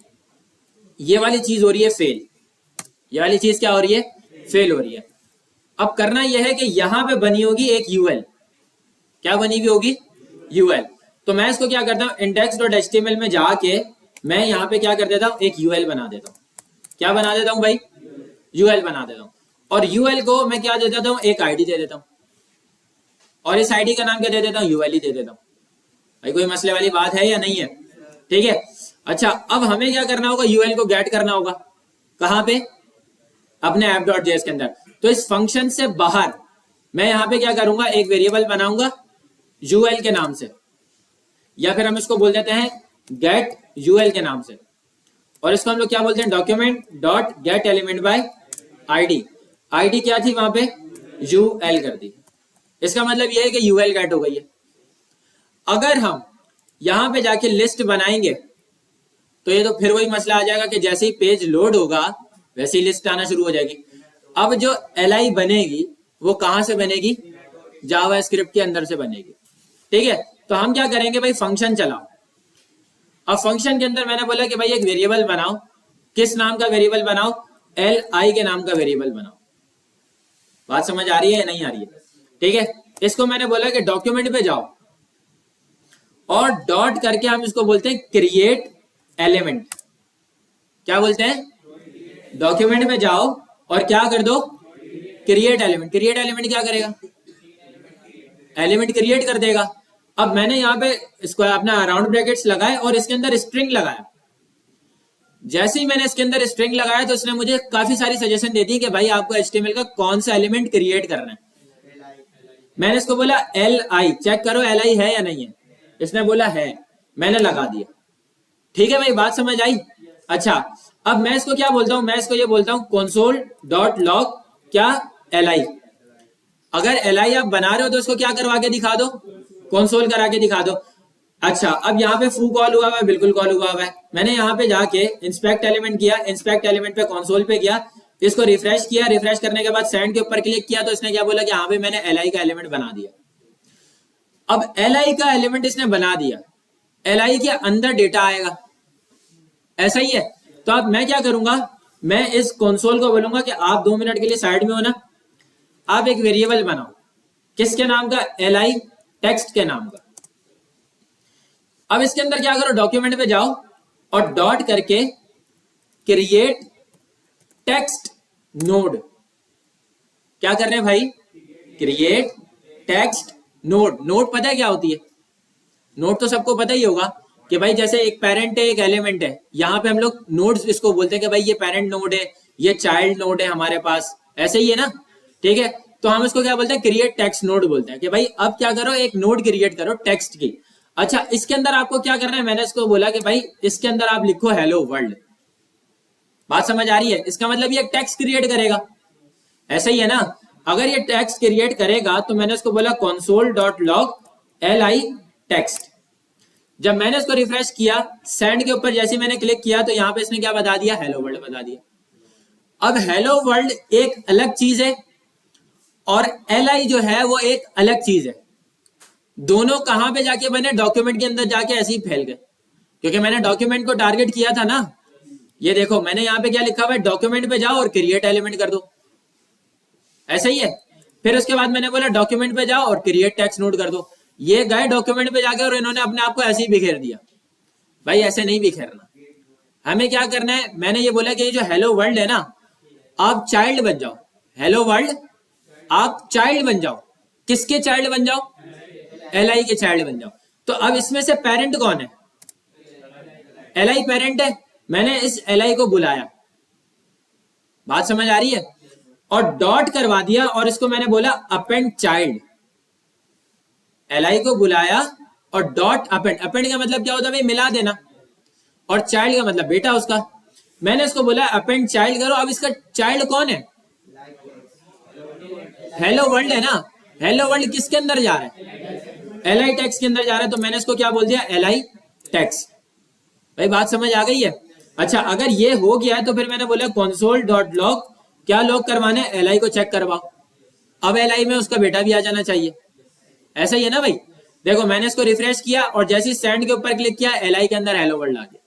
ये वाली चीज हो रही है फेल, ये वाली चीज क्या हो रही है, फेल हो रही है। अब करना यह है कि यहाँ पे बनी होगी एक UL, क्या बनी हुई होगी, UL। तो मैं इसको क्या करता हूँ, index.html में जाके मैं यहाँ पे क्या कर देता हूँ, एक UL बना देता हूँ। क्या बना देता हूँ भाई, UL बना देता हूँ। और UL को मैं क्या दे देता हूँ, एक आईडी दे देता हूँ, और इस आईडी का नाम क्या दे देता हूँ, UL ही दे देता हूँ। भाई कोई मसले वाली बात है या नहीं है? ठीक है, अच्छा अब हमें क्या करना होगा, UL को गेट करना होगा। कहाँ पे, अपने app.js के अंदर। तो इस फंक्शन से बाहर मैं यहाँ पे क्या करूंगा, एक वेरिएबल बनाऊंगा UL के नाम से, या फिर हम इसको बोल देते हैं गेट UL के नाम से, और इसको हम लोग क्या बोलते हैं, document.get element by id। ID क्या थी वहां पे, UL कर दी। इसका मतलब यह है कि UL गेट हो गई है। अगर हम यहां पे जाके लिस्ट बनाएंगे तो ये तो फिर वही मसला आ जाएगा कि जैसे ही पेज लोड होगा वैसे ही लिस्ट आना शुरू हो जाएगी। अब जो LI बनेगी वो कहां से बनेगी, जावा स्क्रिप्ट के अंदर से बनेगी। ठीक है, तो हम क्या करेंगे भाई, फंक्शन चलाओ। अब फंक्शन के अंदर मैंने बोला कि भाई एक वेरिएबल बनाओ। किस नाम का वेरिएबल बनाओ, LI के नाम का वेरिएबल बनाओ। बात समझ आ रही है या नहीं आ रही है? ठीक है, इसको मैंने बोला कि डॉक्यूमेंट पे जाओ और डॉट करके हम इसको बोलते हैं क्रिएट एलिमेंट। क्या बोलते हैं? डॉक्यूमेंट में जाओ और क्या कर दो, क्रिएट एलिमेंट। क्रिएट एलिमेंट क्या करेगा? एलिमेंट क्रिएट कर देगा। अब मैंने यहाँ पे इसको अपना राउंड ब्रैकेट्स लगाए और इसके अंदर स्ट्रिंग लगाया। जैसे ही मैंने इसके अंदर स्ट्रिंग लगाया तो इसने मुझे काफी सारी सजेशन दे दी कि भाई आपको HTML का कौन सा एलिमेंट क्रिएट करना है। मैंने इसको बोला li, चेक करो li है या नहीं है। इसने बोला है, मैंने लगा दिया। ठीक है भाई, बात समझ आई? अच्छा, अब मैं इसको क्या बोलता हूं, मैं इसको ये बोलता हूं console.log क्या li। अगर li आप बना रहे हो तो इसको क्या करवा के दिखा दो, कंसोल करा के दिखा दो। अच्छा, अब यहाँ पे फू कॉल हुआ हुआ है, बिल्कुल कॉल हुआ हुआ है। मैंने यहाँ पे जाके इंस्पेक्ट एलिमेंट किया, इंस्पेक्ट एलिमेंट पे कंसोल पे गया, इसको रिफ्रेश किया, रिफ्रेश करने के बाद सेंड के ऊपर क्लिक किया तो इसने क्या बोला कि यहाँ पे मैंने li का एलिमेंट बना दिया। अब li का एलिमेंट इसने बना दिया, li के अंदर डेटा आएगा, ऐसा ही है। तो अब मैं क्या करूंगा, मैं इस कंसोल को बोलूंगा कि आप 2 मिनट के लिए साइड में हो ना, आप एक वेरिएबल बनाओ। किसके नाम का? li टेक्स्ट के नाम का। अब इसके अंदर क्या करो, डॉक्यूमेंट पे जाओ और डॉट करके क्रिएट टेक्स्ट नोड। क्या कर रहे हैं भाई? Create text node. नोड पता है क्या होती है? नोड तो सबको पता ही होगा कि भाई जैसे एक पेरेंट है, एक एलिमेंट है, यहाँ पे हम लोग नोड्स इसको बोलते हैं कि भाई ये पेरेंट नोड है, ये चाइल्ड नोड है हमारे पास, ऐसे ही है ना। ठीक है, तो हम इसको क्या बोलते हैं? क्रिएट टेक्स्ट नोड बोलते हैं कि भाई अब क्या करो, एक नोड क्रिएट करो टेक्स्ट की। अच्छा, इसके अंदर आपको क्या करना है, मैंने इसको बोला कि भाई इसके अंदर आप लिखो हेलो वर्ल्ड। बात समझ आ रही है? इसका मतलब ये टेक्स्ट क्रिएट करेगा, ऐसा ही है ना। अगर ये टेक्स्ट क्रिएट करेगा तो मैंने इसको बोला console.log li टेक्स्ट। जब मैंने इसको रिफ्रेश किया, सेंड के ऊपर जैसे मैंने क्लिक किया तो यहाँ पे इसने क्या बता दिया? हेलो वर्ल्ड बता दिया। अब हेलो वर्ल्ड एक अलग चीज है और li जो है वो एक अलग चीज है। दोनों कहां पे जाके बने? डॉक्यूमेंट के अंदर जाके ऐसे ही फैल गए, क्योंकि मैंने डॉक्यूमेंट को टारगेट किया था ना। ये देखो मैंने यहाँ पे क्या लिखा हुआ है, डॉक्यूमेंट पे जाओ और क्रिएट एलिमेंट कर दो, ऐसा ही है। फिर उसके बाद मैंने बोला डॉक्यूमेंट पे जाओ और क्रिएट टेक्स्ट नोड कर दो। ये गए डॉक्यूमेंट पे जाके और इन्होंने अपने आप को ऐसे ही बिखेर दिया। भाई ऐसे नहीं बिखेरना, हमें क्या करना है, मैंने ये बोला कि ये जो हेलो वर्ल्ड है ना, आप चाइल्ड बन जाओ। हेलो वर्ल्ड आप चाइल्ड बन जाओ। किसके चाइल्ड बन जाओ? li के चाइल्ड बन जाओ। तो अब इसमें से पेरेंट कौन है? li पेरेंट है। मैंने इस li को बुलाया, बात समझ आ रही है, और डॉट करवा दिया और इसको मैंने बोला अपेंड चाइल्ड। li को बुलाया और डॉट अपेंड। अपेंड का मतलब क्या होता है भाई? मिला देना। और चाइल्ड का मतलब बेटा उसका। मैंने इसको बोला अपेंड चाइल्ड करो। अब इसका चाइल्ड कौन है? हेलो वर्ल्ड है ना। हेलो वर्ल्ड किसके अंदर जा रहा है? li टेक्स्ट के अंदर जा रहा है, तो मैंने इसको क्या बोल दिया? li text. भाई बात समझ आ गई है? अच्छा, अगर ये हो गया तो फिर मैंने बोला console.log क्या लॉग करवाने? li को चेक करवाओ। अब li में उसका बेटा भी आ जाना चाहिए, ऐसा ही है ना भाई। देखो मैंने इसको रिफ्रेश किया और जैसे ही सेंड के ऊपर क्लिक किया, li के अंदर हेलो वर्ल्ड आ गया।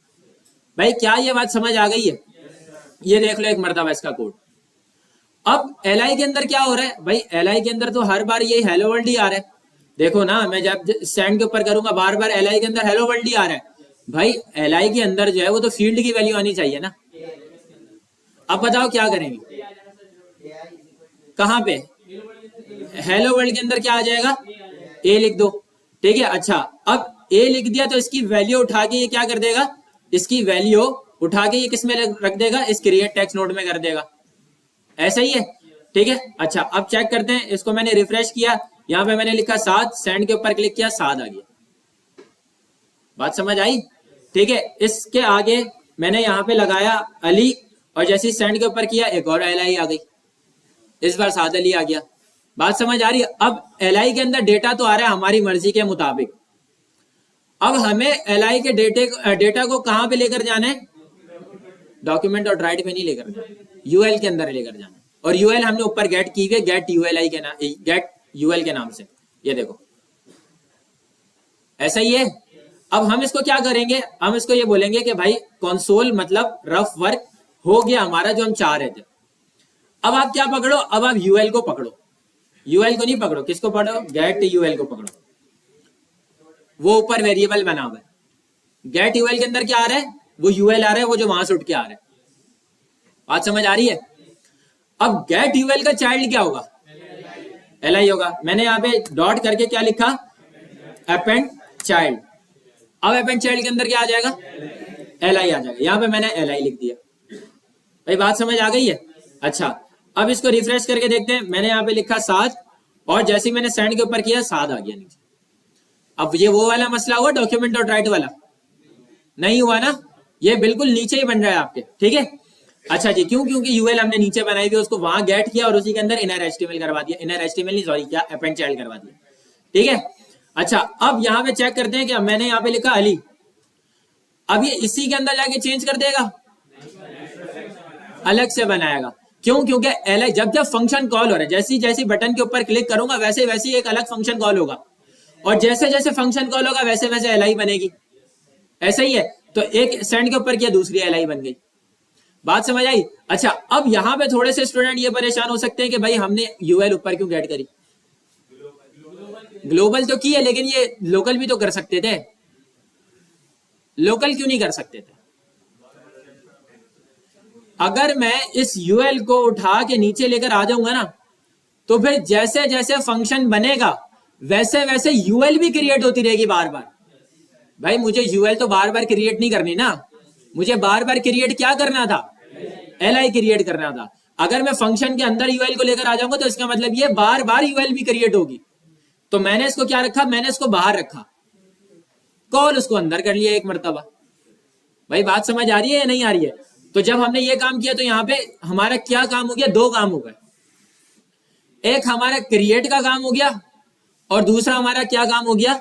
भाई क्या ये बात समझ आ गई है? ये देख लो एक मर्तबा इसका कोड। अब li के अंदर क्या हो रहा है भाई? li के अंदर तो हर बार यही हेलो वर्ल्ड ही आ रहा है। देखो ना, मैं जब सेंड के ऊपर करूंगा बार बार li के अंदर हेलो वर्ल्ड ही आ रहा है। भाई li के अंदर जो है वो तो फील्ड की वैल्यू आनी चाहिए ना। अब बताओ क्या करेंगे? कहां पे? हेलो वर्ल्ड के अंदर क्या आ जाएगा? a लिख दो। ठीक है, अच्छा अब a लिख दिया तो इसकी वैल्यू उठा के ये क्या कर देगा? इसकी वैल्यू उठा के ये किस में रख देगा? इस क्रिएट टेक्स्ट नोड में कर देगा, ऐसा ही है। ठीक है, अच्छा अब चेक करते हैं। इसको मैंने रिफ्रेश किया, यहाँ पे मैंने लिखा 7, सेंड के ऊपर क्लिक किया, 7 आ गया। बात समझ आई? ठीक है, इसके आगे मैंने यहाँ पे लगाया अली और जैसे ही सेंड के ऊपर किया एक और li आ गई, इस बार 7 अली आ गया। बात समझ आ रही है? अब li के अंदर डेटा तो आ रहा है हमारी मर्जी के मुताबिक। अब हमें li के डेटा को कहां पे लेकर जाना है? डॉक्यूमेंट और राइट पे नहीं लेकर जाना, यूएल के अंदर लेकर जाना। और यूएल हमने ऊपर गेट की हुई, गेट यूएलआई के नाम, गेट यूएल के नाम से। ये देखो ऐसा ही है। अब हम इसको क्या करेंगे? हम इसको ये बोलेंगे कि भाई कंसोल मतलब रफ वर्क हो गया हमारा जो हम चाह रहे थे। अब आप क्या पकड़ो? अब आप यूएल को पकड़ो। यूएल को नहीं पकड़ो, किसको पकड़ो? गेट यूएल को पकड़ो। वो ऊपर वेरिएबल बना हुआ है। गेट यूएल के अंदर क्या आ रहा है, वो यूएल आ रहा है, वो जो वहां से उठ के आ रहा है। बात समझ आ रही है? अब गेट यूएल का चाइल्ड क्या होगा, एल आई होगा। मैंने यहाँ पे डॉट करके क्या लिखा, अपेंड चाइल्ड। अब अपेंड चाइल्ड के अंदर क्या आ जाएगा, एल आई आ जाएगा। यहाँ पे मैंने एल आई लिख दिया। भाई बात समझ आ गई है? अच्छा, अब इसको रिफ्रेश करके देखते हैं। मैंने यहाँ पे लिखा 7 और जैसे ही मैंने सेंड के ऊपर किया 7 आ गया नीचे। अब ये वो वाला मसला हुआ डॉक्यूमेंट डॉट राइट वाला, नहीं हुआ ना, ये बिल्कुल नीचे ही बन रहा है आपके, ठीक है। अच्छा जी, क्यों? क्योंकि यूएल हमने नीचे बनाई थी, उसको वहां गेट किया और उसी के अंदर इनर एचटीएमएल करवा दिया, इनर एचटीएमएल नहीं सॉरी क्या, अपेंड चाइल्ड करवा दिया, ठीक है। अच्छा, अब यहाँ पे चेक करते हैं कि मैंने यहाँ पे लिखा अली, अब ये इसी के अंदर जाके चेंज कर देगा, अलग से बनाएगा। क्यों? क्योंकि एल जब जब फंक्शन कॉल हो रहा है, जैसी जैसी बटन के ऊपर क्लिक करूंगा वैसे वैसे एक अलग फंक्शन कॉल होगा, और जैसे जैसे फंक्शन कॉल होगा वैसे वैसे एल आई बनेगी। ऐसा ही है, तो एक सेंड के ऊपर किया दूसरी एल आई बन गई। बात समझ आई? अच्छा, अब यहां पे थोड़े से स्टूडेंट ये परेशान हो सकते हैं कि भाई हमने यूएल ऊपर क्यों गेट करी, ग्लोबल तो की है लेकिन ये लोकल भी तो कर सकते थे, लोकल क्यों नहीं कर सकते थे? अगर मैं इस यूएल को उठा के नीचे लेकर आ जाऊंगा ना, तो फिर जैसे जैसे फंक्शन बनेगा वैसे वैसे यूएल भी क्रिएट होती रहेगी बार बार। भाई मुझे यूएल तो बार बार क्रिएट नहीं करनी ना, मुझे बार बार क्रिएट क्या करना था, एल आई क्रिएट करना था। अगर मैं फंक्शन के अंदर यूएल को लेकर आ जाऊंगा तो इसका मतलब ये बार बार यूएल भी क्रिएट होगी। तो मैंने इसको क्या रखा, मैंने इसको बाहर रखा, कॉल उसको अंदर कर लिया एक मरतबा। भाई बात समझ आ रही है या नहीं आ रही है? तो जब हमने ये काम किया तो यहाँ पे हमारा क्या काम हो गया, 2 काम हो गए। एक हमारा क्रिएट का काम हो गया और दूसरा हमारा क्या काम हो गया,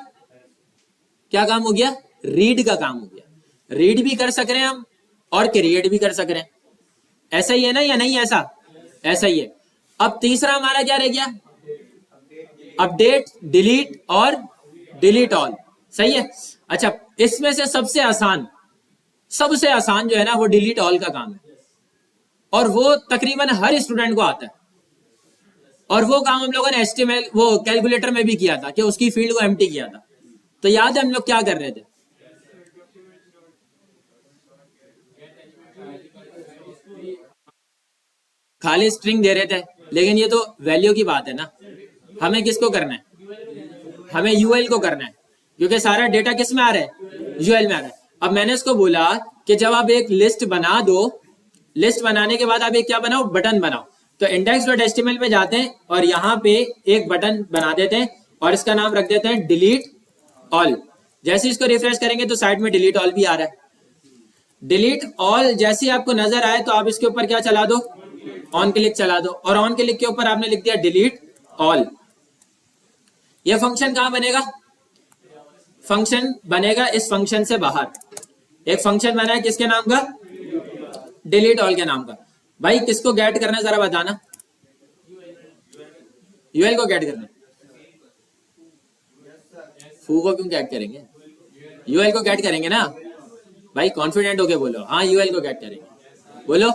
क्या काम हो गया, रीड का काम हो गया। रीड भी कर सक रहे हैं हम और क्रिएट भी कर सक रहे हैं। ऐसा ही है ना या नहीं ऐसा? ऐसा ही है। अब तीसरा हमारा क्या रह गया, अपडेट, डिलीट और डिलीट ऑल, सही है। अच्छा, इसमें से सबसे आसान जो है ना वो डिलीट ऑल का काम है, और वो तकरीबन हर स्टूडेंट को आता है। और वो काम हम लोगों ने एचटीएमएल वो कैलकुलेटर में भी किया था कि उसकी फील्ड को एम्प्टी किया था। तो याद है हम लोग क्या कर रहे थे, खाली स्ट्रिंग दे रहे थे, लेकिन ये तो वैल्यू की बात है ना। हमें किसको करना है, हमें यूएल को करना है, क्योंकि सारा डेटा किस में आ रहा है, यूएल में आ रहा है। अब मैंने इसको बोला कि जब आप एक लिस्ट बना दो, लिस्ट बनाने के बाद आप एक क्या बनाओ, बटन बनाओ। तो index.html में जाते हैं और यहाँ पे एक बटन बना देते हैं और इसका नाम रख देते हैं डिलीट ऑल। जैसे इसको रिफ्रेश करेंगे तो साइड में डिलीट ऑल भी आ रहा है। डिलीट ऑल जैसे ही आपको नजर आए तो आप इसके ऊपर क्या चला दो, ऑन क्लिक चला दो, और ऑन क्लिक के ऊपर आपने लिख दिया डिलीट ऑल। ये फंक्शन कहां बनेगा, फंक्शन बनेगा इस फंक्शन से बाहर। एक फंक्शन बना है किसके नाम का, डिलीट ऑल के नाम का। भाई किसको गेट करना है जरा बताना, यूएल को गेट करना। फू को क्यों गेट करेंगे, यूएल को गेट करेंगे ना। भाई कॉन्फिडेंट होके बोलो, हाँ यूएल को गेट करेंगे, बोलो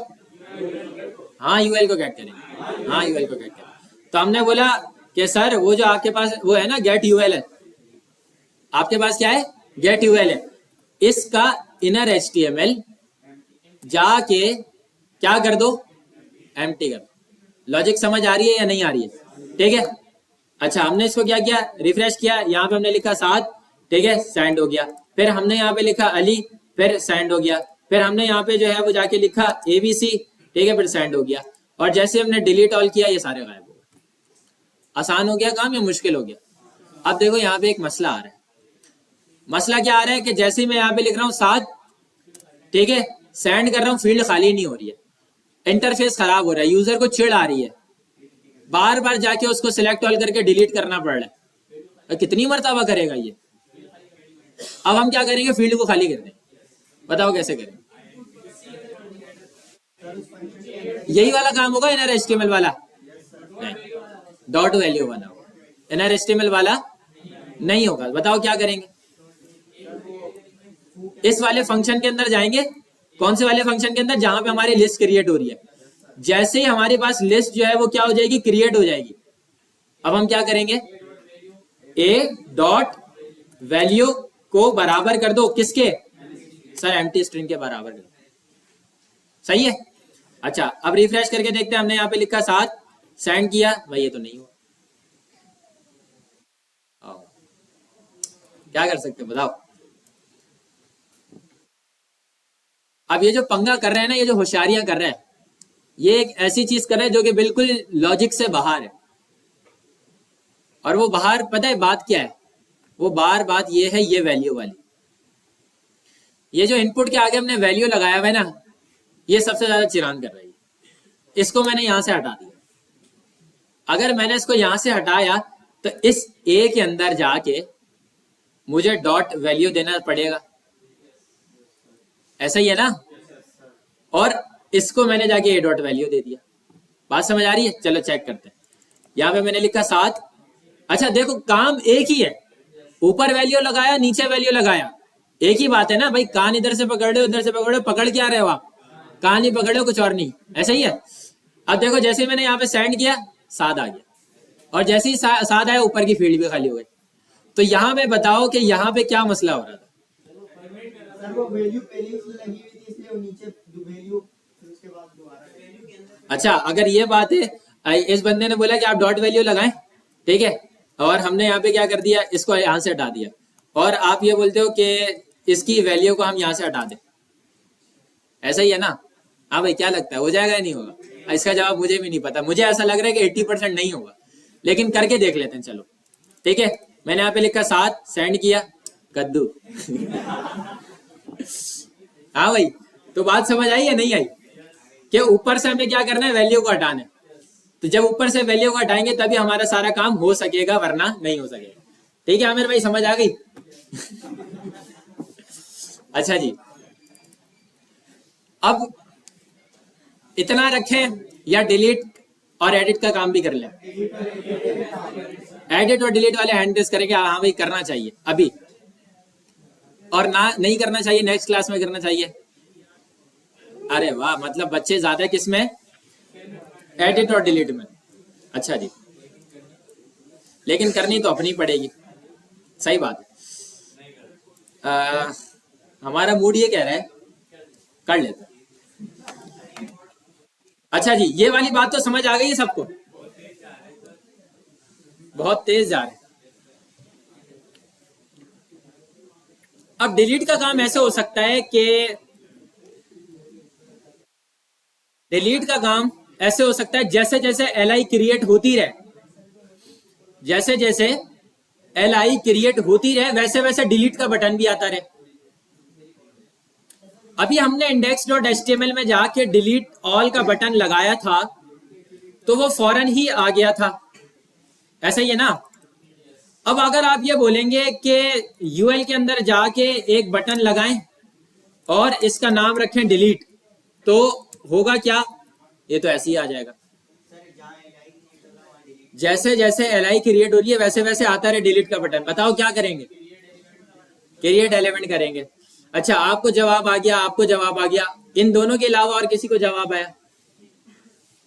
हाँ यूएल को गेट करेंगे, हाँ यूएल को गेट करेंगे। तो हमने बोला कि सर वो जो आपके पास वो है ना गेट यूएल है, आपके पास क्या है, गेट यूएल है, इसका इनर एचटीएमएल जाके क्या कर दो, एम्प्टी कर दो। लॉजिक समझ आ रही है या नहीं आ रही है? ठीक है। अच्छा, हमने इसको क्या किया, रिफ्रेश किया, यहाँ पे हमने लिखा 7, ठीक है, सेंड हो गया। फिर हमने यहाँ पे लिखा अली, फिर सेंड हो गया। फिर हमने यहाँ पे जो है वो जाके लिखा ABC, ठीक है, फिर सेंड हो गया। और जैसे हमने डिलीट ऑल किया ये सारे गायब हो गए। आसान हो गया काम या मुश्किल हो गया? अब देखो यहाँ पे एक मसला आ रहा है। मसला क्या आ रहा है कि जैसे ही मैं यहाँ पे लिख रहा हूँ 7, ठीक है, सेंड कर रहा हूँ, फील्ड खाली नहीं हो रही है, इंटरफेस खराब हो रहा है, यूजर को चिढ़ आ रही है, बार बार जाके उसको सिलेक्ट ऑल करके डिलीट करना पड़ रहा है। कितनी मर्तबा करेगा ये? अब हम क्या करेंगे, फील्ड को खाली कर दें। बताओ कैसे करें? यही वाला काम होगा इनर एचटीएमएल वाला, नहीं, डॉट वैल्यू बना होगा, इनर एचटीएमएल वाला नहीं होगा। बताओ क्या करेंगे? इस वाले फंक्शन के अंदर जाएंगे, कौन से वाले फंक्शन के अंदर, जहां पे हमारी लिस्ट क्रिएट हो रही है। जैसे ही हमारे पास लिस्ट जो है वो क्या हो जाएगी, क्रिएट हो जाएगी। अब हम क्या करेंगे, ए डॉट वैल्यू को बराबर कर दो किसके, सर एम्प्टी स्ट्रिंग के बराबर कर दो। सही है। अच्छा अब रिफ्रेश करके देखते हैं, हमने यहाँ पे लिखा 7, सेंड किया भाई ये तो नहीं हुआ। क्या कर सकते बताओ। अब ये जो पंगा कर रहे हैं ना, ये जो होशियारियां कर रहे हैं, ये एक ऐसी चीज कर रहे हैं जो कि बिल्कुल लॉजिक से बाहर है। और वो बाहर पता है बात क्या है, वो बात ये है, ये वैल्यू वाली, ये जो इनपुट के आगे हमने वैल्यू लगाया हुआ है ना, ये सबसे ज्यादा चिरान कर रही है। इसको मैंने यहां से हटा दिया। अगर मैंने इसको यहां से हटाया तो इस ए के अंदर जाके मुझे डॉट वैल्यू देना पड़ेगा, ऐसा ही है ना। और इसको मैंने जाके ए डॉट वैल्यू दे दिया। बात समझ आ रही है। चलो चेक करते हैं। यहां पे मैंने लिखा 7। अच्छा देखो काम एक ही है, ऊपर वैल्यू लगाया नीचे वैल्यू लगाया, एक ही बात है ना भाई। कान इधर से पकड़ रहे हो उधर से पकड़ रहे हो, पकड़ क्या रहे हो आप, कान ही पकड़ रहे हो कुछ और नहीं, ऐसा ही है। अब देखो जैसे मैंने यहाँ पे सेंड किया 7 आ गया, और जैसे ही 7 आया ऊपर की फील्ड भी खाली हो गई। तो यहाँ पे बताओ कि यहाँ पे क्या मसला हो रहा था।
सर वो वैल्यू पहले ही उसमें लगी हुई थी, इसलिए वो नीचे वैल्यू फिर उसके बाद दोबारा।
अच्छा अगर ये बात है, इस बंदे ने बोला कि आप डॉट वैल्यू लगाएं, ठीक है, और हमने यहाँ पे क्या कर दिया, इसको यहाँ से हटा दिया, और आप ये बोलते हो कि इसकी वैल्यू को हम यहाँ से हटा दें, ऐसा ही है ना। हाँ भाई क्या लगता है हो जाएगा या नहीं होगा। इसका जवाब मुझे भी नहीं पता, मुझे ऐसा लग रहा है कि 80% नहीं होगा, लेकिन करके देख लेते हैं चलो। ठीक है मैंने यहाँ पे लिखा 7, सेंड किया, कद्दू। हाँ भाई तो बात समझ आई या नहीं आई, कि ऊपर से हमें क्या करना है, वैल्यू को हटाना है। तो जब ऊपर से वैल्यू को हटाएंगे तभी हमारा सारा काम हो सकेगा, वरना नहीं हो सकेगा। ठीक है आमिर भाई समझ आ गई। अच्छा जी अब इतना रखें या डिलीट और एडिट का काम भी कर लें। एडिट और डिलीट वाले हैंड रेस करेंगे, हाँ भाई करना चाहिए अभी, और ना नहीं करना चाहिए नेक्स्ट क्लास में करना चाहिए। अरे वाह, मतलब बच्चे ज्यादा किसमें, एडिट और डिलीट में। अच्छा जी लेकिन करनी तो अपनी पड़ेगी, सही बात है। हमारा मूड ये कह रहा है कर लेते। अच्छा जी ये वाली बात तो समझ आ गई है सबको, बहुत तेज जा रहे हैं। अब डिलीट का काम ऐसे हो सकता है कि डिलीट का काम ऐसे हो सकता है जैसे जैसे एलआई क्रिएट होती रहे, जैसे जैसे एलआई क्रिएट होती रहे वैसे वैसे डिलीट का बटन भी आता रहे। अभी हमने index.html में जाके डिलीट ऑल का बटन लगाया था तो वो फौरन ही आ गया था, ऐसा ही है ना। अब अगर आप ये बोलेंगे कि यूएल के अंदर जाके एक बटन लगाएं और इसका नाम रखें डिलीट, तो होगा क्या, ये तो ऐसे ही आ जाएगा। जैसे जैसे एलआई क्रिएट हो रही है वैसे वैसे आता रहे डिलीट का बटन। बताओ क्या करेंगे, क्रिएट एलिमेंट करेंगे। अच्छा आपको जवाब आ गया, आपको जवाब आ गया, इन दोनों के अलावा और किसी को जवाब आया?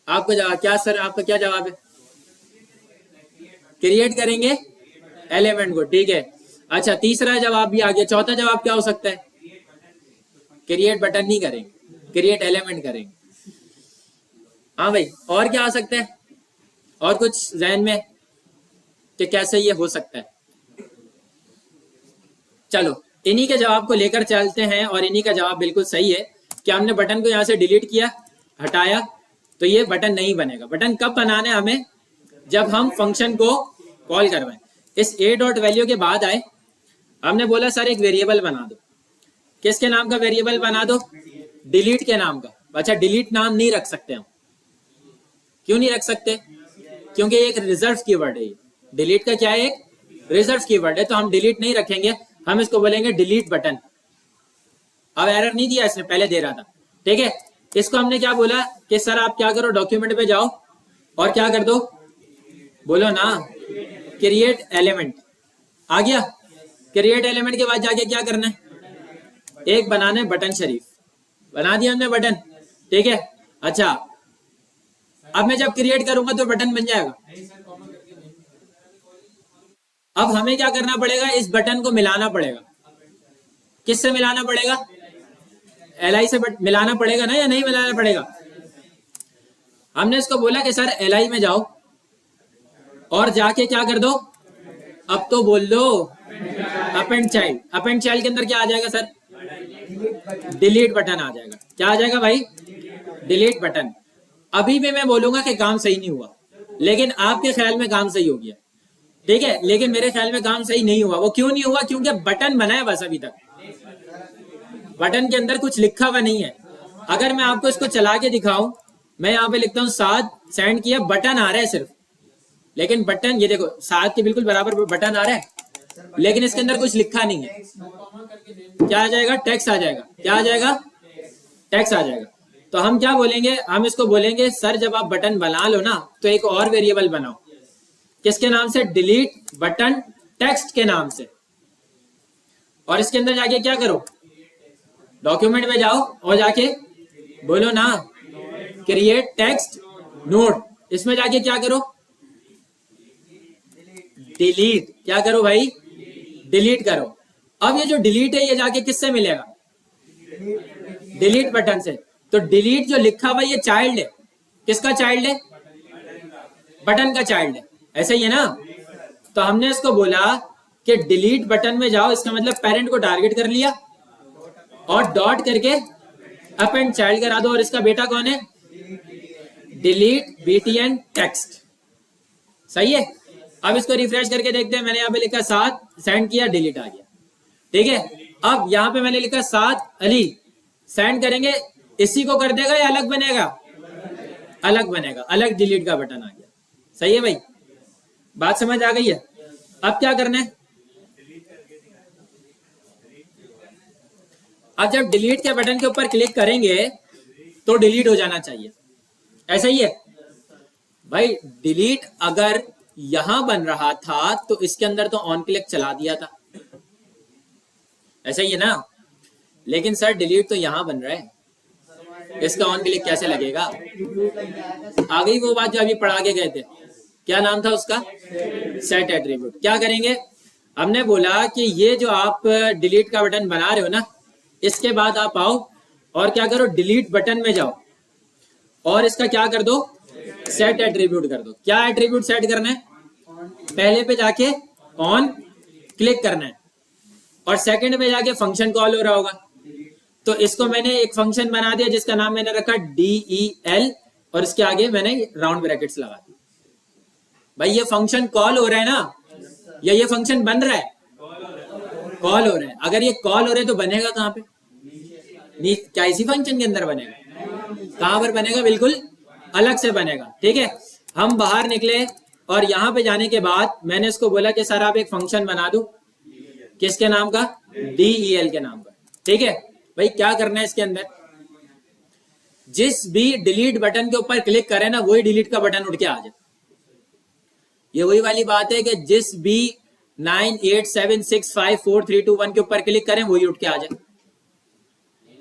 आपको जवाब क्या सर, आपका क्या जवाब है? क्रिएट करेंगे एलिमेंट को, ठीक है। अच्छा तीसरा जवाब भी आ गया, चौथा जवाब क्या हो सकता है? क्रिएट बटन नहीं करेंगे, क्रिएट एलिमेंट करेंगे। हाँ भाई और क्या आ सकता है, और कुछ जहन में कि कैसे ये हो सकता है? चलो इन्हीं के जवाब को लेकर चलते हैं, और इन्हीं का जवाब बिल्कुल सही है कि हमने बटन को यहाँ से डिलीट किया, हटाया, तो ये बटन नहीं बनेगा। बटन कब बनाना है हमें, जब हम फंक्शन को कॉल करवाएं। इस ए डॉट वैल्यू के बाद आए, हमने बोला सर एक वेरिएबल बना दो। किसके नाम का वेरिएबल बना दो? डिलीट के नाम का। अच्छा डिलीट नाम नहीं रख सकते हम, क्यों नहीं रख सकते? क्योंकि एक रिजर्व कीवर्ड है। डिलीट का क्या है, एक रिजर्व कीवर्ड है, तो हम डिलीट नहीं रखेंगे, हम इसको बोलेंगे डिलीट बटन। अब एरर नहीं दिया इसने, पहले दे रहा था, ठीक है। इसको हमने क्या बोला कि सर आप क्या करो, डॉक्यूमेंट पे जाओ और क्या कर दो, बोलो ना क्रिएट एलिमेंट। आ गया, क्रिएट एलिमेंट के बाद जाके क्या करना है, एक बनाना है बटन शरीफ। बना दिया हमने बटन, ठीक है। अच्छा अब मैं जब क्रिएट करूंगा तो बटन बन जाएगा, अब हमें क्या करना पड़ेगा, इस बटन को मिलाना पड़ेगा। किससे मिलाना पड़ेगा? LI से मिलाना पड़ेगा ना, या नहीं मिलाना पड़ेगा? हमने इसको बोला कि सर LI में जाओ और जाके क्या कर दो, अब तो बोल दो अपेंड चाइल्ड। अपेंड चाइल्ड के अंदर क्या आ जाएगा सर? डिलीट बटन आ जाएगा। क्या आ जाएगा भाई? Delete button. अभी भी मैं बोलूंगा कि काम सही नहीं हुआ, लेकिन आपके ख्याल में काम सही हो गया, ठीक है, लेकिन मेरे ख्याल में काम सही नहीं हुआ। वो क्यों नहीं हुआ? क्योंकि बटन बना है बस, अभी तक बटन के अंदर कुछ लिखा हुआ नहीं है। अगर मैं आपको इसको चला के दिखाऊं, मैं यहाँ पे लिखता हूँ 7, सेंड किया, बटन आ रहा है सिर्फ, लेकिन बटन ये देखो 7 के बिल्कुल बराबर बटन आ रहा है, लेकिन इसके अंदर कुछ लिखा नहीं है। क्या आ जाएगा? टेक्स्ट आ जाएगा। क्या आ जाएगा? टेक्स्ट आ जाएगा। तो हम क्या बोलेंगे, हम इसको बोलेंगे सर जब आप बटन बना लो ना तो एक और वेरिएबल बनाओ। किसके नाम से? डिलीट बटन टेक्स्ट के नाम से। और इसके अंदर जाके क्या करो, डॉक्यूमेंट में जाओ और जाके बोलो ना क्रिएट टेक्स्ट नोड। इसमें जाके क्या करो, डिलीट। क्या करो भाई? डिलीट करो। अब ये जो डिलीट है ये जाके किससे मिलेगा? डिलीट बटन से। तो डिलीट जो लिखा हुआ ये चाइल्ड है। किसका चाइल्ड है? बटन का चाइल्ड है। ऐसा ही है ना? तो हमने इसको बोला कि डिलीट बटन में जाओ, इसका मतलब पेरेंट को टारगेट कर लिया और डॉट करके अपेंड चाइल्ड करा दो। और इसका बेटा कौन है? Delete btn text. सही है? अब इसको रिफ्रेश करके देखते हैं। मैंने यहाँ पे लिखा 7, सेंड किया, डिलीट आ गया, ठीक है। अब यहाँ पे मैंने लिखा 7 अली, सेंड करेंगे, इसी को कर देगा या अलग बनेगा? अलग बनेगा, अलग डिलीट का बटन आ गया। सही है भाई? बात समझ आ गई है? अब क्या करना है, अब जब डिलीट के बटन के ऊपर क्लिक करेंगे तो डिलीट हो जाना चाहिए। ऐसा ही है भाई? डिलीट अगर यहां बन रहा था तो इसके अंदर तो ऑन क्लिक चला दिया था। ऐसा ही है ना? लेकिन सर डिलीट तो यहां बन रहा है, इसका ऑन क्लिक कैसे लगेगा? आ गई वो बात जो अभी पढ़ा के गए थे। क्या नाम था उसका? Set attribute. क्या करेंगे, हमने बोला कि ये जो आप डिलीट का बटन बना रहे हो ना, इसके बाद आप आओ और क्या करो, डिलीट बटन में जाओ और इसका क्या कर दो, सेट एट्रीब्यूट कर दो। क्या एट्रीब्यूट सेट करना है? पहले पे जाके ऑन क्लिक करना है और सेकंड पे जाके फंक्शन कॉल हो रहा होगा। तो इसको मैंने एक फंक्शन बना दिया जिसका नाम मैंने रखा del और इसके आगे मैंने राउंड ब्रैकेट्स लगा दी। भाई ये फंक्शन कॉल हो रहा है ना, या ये फंक्शन बन रहा है? कॉल हो रहा है। अगर ये कॉल हो रहा है तो बनेगा कहाँ पे? क्या इसी फंक्शन के अंदर बनेगा? कहां पर बनेगा? बिल्कुल अलग से बनेगा, ठीक है। हम बाहर निकले और यहां पे जाने के बाद मैंने इसको बोला कि सर आप एक फंक्शन बना दो। किसके नाम का? del के नाम का, ठीक है। भाई क्या करना है इसके अंदर, जिस भी डिलीट बटन के ऊपर क्लिक करें ना वही डिलीट का बटन उठ के आ जाए। ये वही वाली बात है कि जिस भी 987654321 के ऊपर क्लिक करें वही उठ के आ जाए।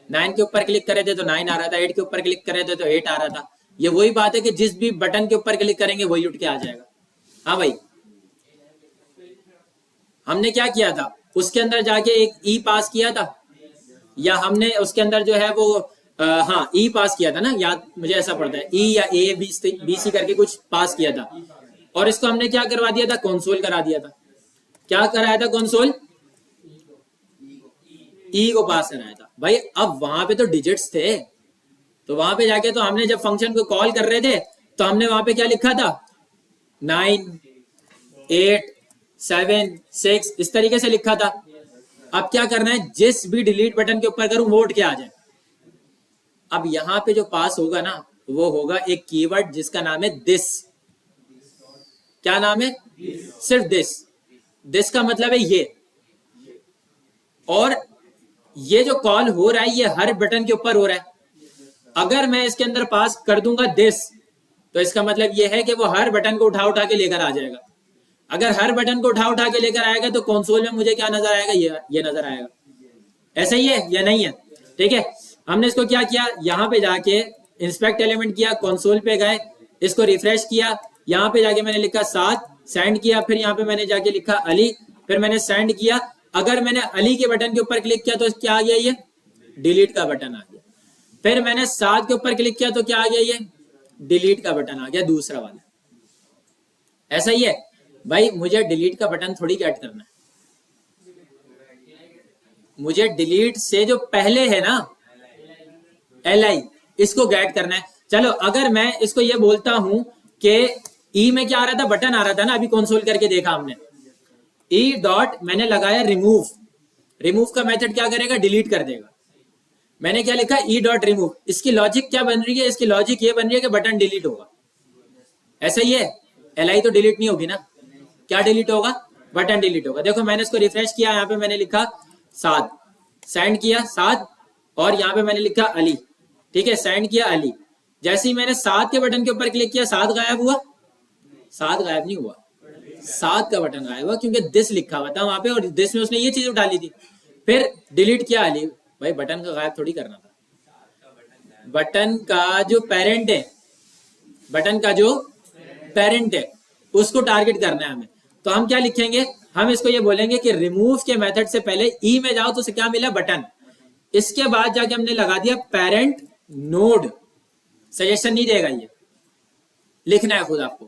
9 के ऊपर क्लिक करे थे तो 9 आ रहा था, 8 के ऊपर क्लिक करे थे तो 8 आ रहा था। ये वही बात है कि जिस भी बटन के ऊपर क्लिक करेंगे वही उठ के आ जाएगा। हाँ भाई, हमने क्या किया था, उसके अंदर जाके एक ई पास किया था, या हमने उसके अंदर जो है वो हाँ ई पास किया था ना, याद मुझे ऐसा पड़ता है, ई या ए बी सी करके कुछ पास किया था। और इसको हमने क्या करवा दिया था, कंसोल करा दिया था। क्या कराया था? कंसोल ई को पास कराया था। भाई अब वहां पे तो डिजिट्स थे, तो वहां पे जाके तो हमने जब फंक्शन को कॉल कर रहे थे तो हमने वहां पे क्या लिखा था, 9 8 7 6 इस तरीके से लिखा था। अब क्या करना है, जिस भी डिलीट बटन के ऊपर करूं वो उठ के आ जाए। अब यहां पे जो पास होगा ना वो होगा एक कीवर्ड जिसका नाम है दिस। क्या नाम है? सिर्फ दिस। दिस का मतलब है ये। और ये जो कॉल हो रहा है ये हर बटन के ऊपर हो रहा है। अगर मैं इसके अंदर पास कर दूंगा दिस तो इसका मतलब ये है कि वो हर बटन को उठा उठा के लेकर आ जाएगा। अगर हर बटन को उठा उठा के लेकर आएगा तो कंसोल में मुझे क्या नजर आएगा, ये नजर आएगा। ऐसा ही है या नहीं है? ठीक है, हमने इसको क्या किया, यहाँ पे जाके इंस्पेक्ट एलिमेंट किया, कंसोल पे गए, इसको रिफ्रेश किया, यहाँ पे जाके मैंने लिखा 7 सेंड किया, फिर यहाँ पे मैंने जाके लिखा अली, फिर मैंने सेंड किया। अगर मैंने अली के बटन के ऊपर क्लिक किया तो क्या आ गया, ये डिलीट का बटन आ गया। फिर मैंने साद के ऊपर क्लिक किया तो क्या आ गया, ये डिलीट का बटन आ गया, दूसरा वाला। ऐसा ही है भाई, मुझे डिलीट का बटन थोड़ी गेट करना है, मुझे डिलीट से जो पहले है ना LI, इसको गेट करना है। चलो अगर मैं इसको ये बोलता हूं कि ई में क्या आ रहा था, बटन आ रहा था ना, अभी कंसोल करके देखा हमने, ई डॉट मैंने लगाया रिमूव, रिमूव का मेथड क्या करेगा, डिलीट कर देगा। मैंने क्या लिखा, ई डॉट रिमूव, इसकी लॉजिक क्या बन रही है, इसकी लॉजिक ये बन रही है कि बटन डिलीट होगा। ऐसा ही है, LI तो डिलीट नहीं होगी ना, क्या डिलीट होगा, बटन डिलीट होगा। देखो मैंने इसको रिफ्रेश किया, यहाँ पे मैंने लिखा साद, सेंड किया साद, और यहाँ पे मैंने लिखा अली, ठीक है, सेंड किया अली। जैसे ही मैंने साद के बटन के ऊपर क्लिक किया, साद गायब हुआ, साद गायब नहीं हुआ, साद का बटन गायब हुआ क्योंकि दिस लिखा हुआ था वहां पे, और दिस में उसने ये चीज उठा ली थी। फिर डिलीट किया अली, भाई बटन का गायब थोड़ी करना था, बटन का जो पेरेंट है, बटन का जो पेरेंट है उसको टारगेट करना है हमें। तो हम क्या लिखेंगे, हम इसको ये बोलेंगे कि रिमूव के मेथड से पहले ई में जाओ तो उसे क्या मिला, बटन। इसके बाद जाके हमने लगा दिया पेरेंट नोड, सजेशन नहीं देगा, ये लिखना है खुद आपको।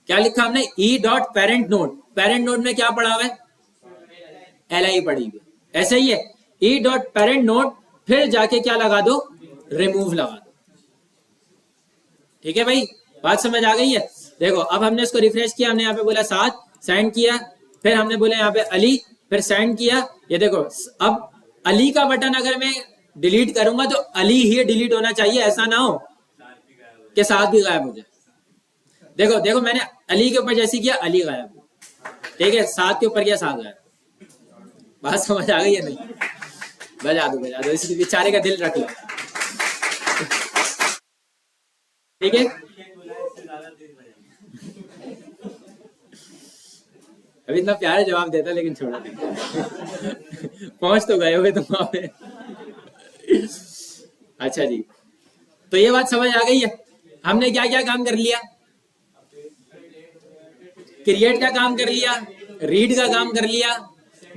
क्या लिखा हमने, E dot parent node, parent node में क्या पड़ा हुआ है, LI पड़ी हुई है। ऐसे ही है, ई डॉट पेरेंट नोड, फिर जाके क्या लगा दो, रिमूव लगा दो। ठीक है भाई, बात समझ आ गई है। देखो अब हमने इसको रिफ्रेश किया, हमने यहाँ पे बोला साथ, सेंड किया, फिर हमने बोला यहाँ पे अली, फिर सेंड किया। ये देखो अब अली का बटन अगर मैं डिलीट करूंगा तो अली ही डिलीट होना चाहिए, ऐसा ना हो कि साथ भी गायब हो जाए। देखो देखो मैंने अली के ऊपर जैसे किया, अली गायब, ठीक है, साथ के ऊपर किया, साथ गायब। बात समझ आ गई है नहीं, बजा दो, इस बेचारे का दिल रख लो, ठीक है। अभी इतना प्यारे जवाब देता लेकिन छोड़ा पहुंच तो गए हुए तुम वहां पे। अच्छा जी, तो ये बात समझ आ गई है, हमने क्या क्या काम कर लिया, क्रिएट का काम कर लिया, रीड का काम कर लिया,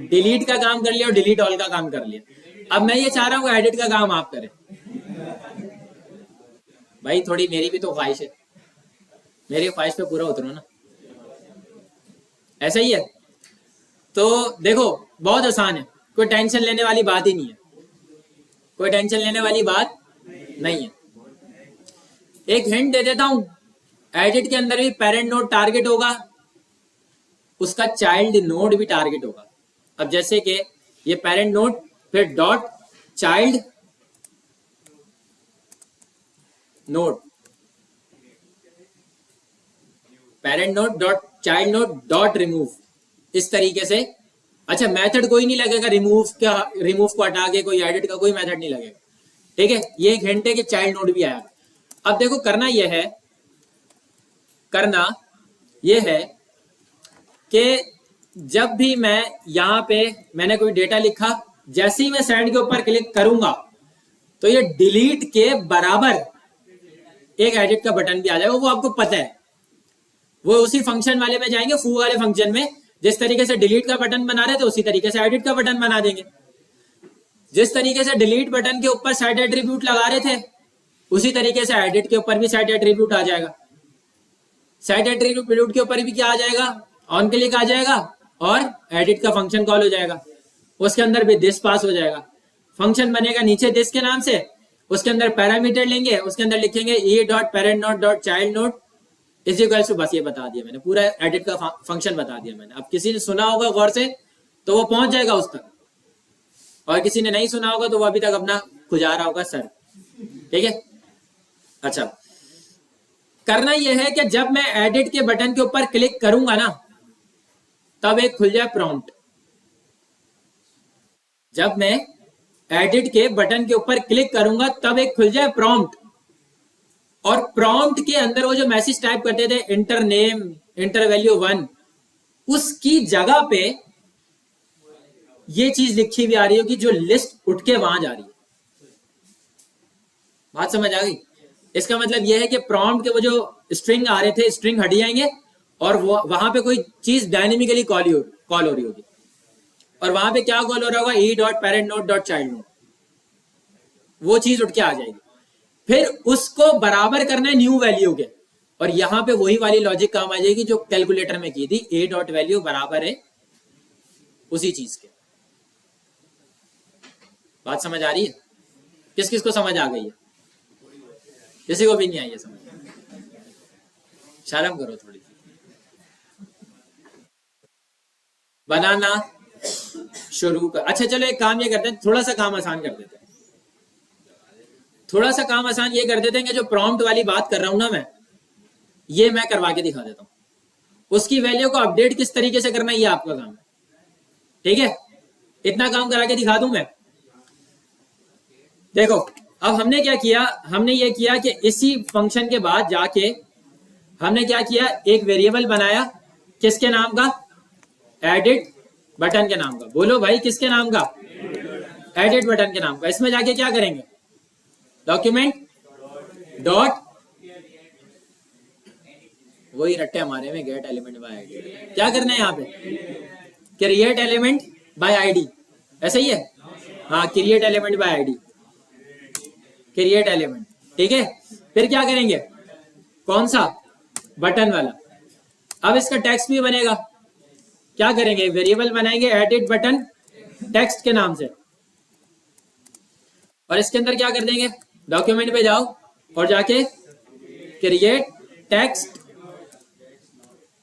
डिलीट का काम कर लिया, और डिलीट ऑल का काम कर लिया। अब मैं ये चाह रहा हूँ एडिट का काम आप करें। भाई थोड़ी मेरी भी तो ख्वाहिश है, मेरी ख्वाहिश पे पूरा उतरो ना, ऐसा ही है। तो देखो बहुत आसान है, कोई टेंशन लेने वाली बात ही नहीं है, कोई टेंशन लेने वाली बात नहीं है। एक हिंट दे देता हूं, एडिट के अंदर भी पेरेंट नोड टारगेट होगा, उसका चाइल्ड नोड भी टारगेट होगा। अब जैसे कि ये पेरेंट नोड, फिर dot child node, parent node dot child node dot remove, इस तरीके से। अच्छा मेथड कोई नहीं लगेगा रिमूव का, रिमूव को हटा के कोई एडिट का कोई मेथड नहीं लगेगा, ठीक है। ये एक हिंट है कि चाइल्ड नोड भी आएगा। अब देखो करना यह है, करना यह है कि जब भी मैं यहाँ पे मैंने कोई डेटा लिखा, जैसे ही मैं सेंड के ऊपर क्लिक करूंगा तो ये डिलीट के बराबर एक एडिट का बटन भी आ जाएगा, वो आपको पता है। वो उसी फंक्शन वाले में जाएंगे, फू वाले फंक्शन में, जिस तरीके से डिलीट का बटन बना रहे थे उसी तरीके से एडिट का बटन बना देंगे। जिस तरीके से डिलीट बटन के ऊपर सेट एट्रीब्यूट लगा रहे थे उसी तरीके से एडिट के ऊपर भी सेट एट्रीब्यूट आ जाएगा। सेट एट्रीब्यूट के ऊपर भी क्या आ जाएगा, ऑन क्लिक आ जाएगा, और एडिट का फंक्शन कॉल हो जाएगा, उसके अंदर भी दिस पास हो जाएगा। फंक्शन बनेगा नीचे दिस के नाम से, उसके अंदर पैरामीटर लेंगे, उसके अंदर लिखेंगे A dot parent node dot child node is equal to, बस ये बता दिया मैंने, पूरा एडिट का फंक्शन बता दिया मैंने। अब किसी ने सुना होगा गौर से तो वो पहुंच जाएगा उस तक, और किसी ने नहीं सुना होगा तो वो अभी तक अपना खुजा रहा होगा सर, ठीक है। अच्छा करना यह है कि जब मैं एडिट के बटन के ऊपर क्लिक करूंगा ना तब एक खुल जाए प्रॉम्प्ट। जब मैं एडिट के बटन के ऊपर क्लिक करूंगा तब एक खुल जाए प्रॉम्प्ट, और प्रॉम्प्ट के अंदर वो जो मैसेज टाइप करते थे इंटर नेम इंटर वैल्यू 1, उसकी जगह पे ये चीज लिखी हुई आ रही होगी जो लिस्ट उठ के वहां जा रही है। बात समझ आ गई? इसका मतलब यह है कि प्रॉम्प्ट के वो जो स्ट्रिंग आ रहे थे, स्ट्रिंग हट जाएंगे और वो वहां पे कोई चीज डायनेमिकली कॉल हो रही होगी, और वहां पे क्या कॉल हो रहा होगा, E dot parent node dot child node, वो चीज उठ के आ जाएगी। फिर उसको बराबर करना है न्यू वैल्यू के, और यहां पे वही वाली लॉजिक काम आ जाएगी जो कैलकुलेटर में की थी, ए डॉट वैल्यू बराबर है उसी चीज के। बात समझ आ रही है? किस किस को समझ आ गई है? किसी को भी नहीं आई है समझ? शर्म करो थोड़ी सी, बनाना शुरू कर। अच्छा चलो एक काम ये करते हैं, थोड़ा सा काम आसान कर देते हैं, थोड़ा सा काम आसान ये कर देते हैं कि जो प्रॉम्प्ट वाली बात कर रहा हूं ना मैं, ये मैं करवा के दिखा देता हूं, उसकी वैल्यू को अपडेट किस तरीके से करना है ये आपका काम है, ठीक है? इतना काम करा के दिखा दूं मैं। देखो अब हमने क्या किया, हमने ये किया कि इसी फंक्शन के बाद जाके हमने क्या किया, एक वेरिएबल बनाया, किसके नाम का, एडिट बटन के नाम का। बोलो भाई किसके नाम का, एडिट बटन के नाम का। इसमें जाके क्या करेंगे, डॉक्यूमेंट डॉट, वही रट्टे हमारे में, गेट एलिमेंट बाय आईडी। क्या करना है यहाँ पे, क्रिएट एलिमेंट बाय आईडी, ऐसा ही है? हाँ, create element by ID, create element, ठीक है। फिर क्या करेंगे, कौन सा, बटन वाला। अब इसका टेक्स्ट भी बनेगा, क्या करेंगे, वेरिएबल बनाएंगे एडिट बटन टेक्स्ट के नाम से, और इसके अंदर क्या कर देंगे, डॉक्यूमेंट पे जाओ और जाके क्रिएट टेक्स्ट,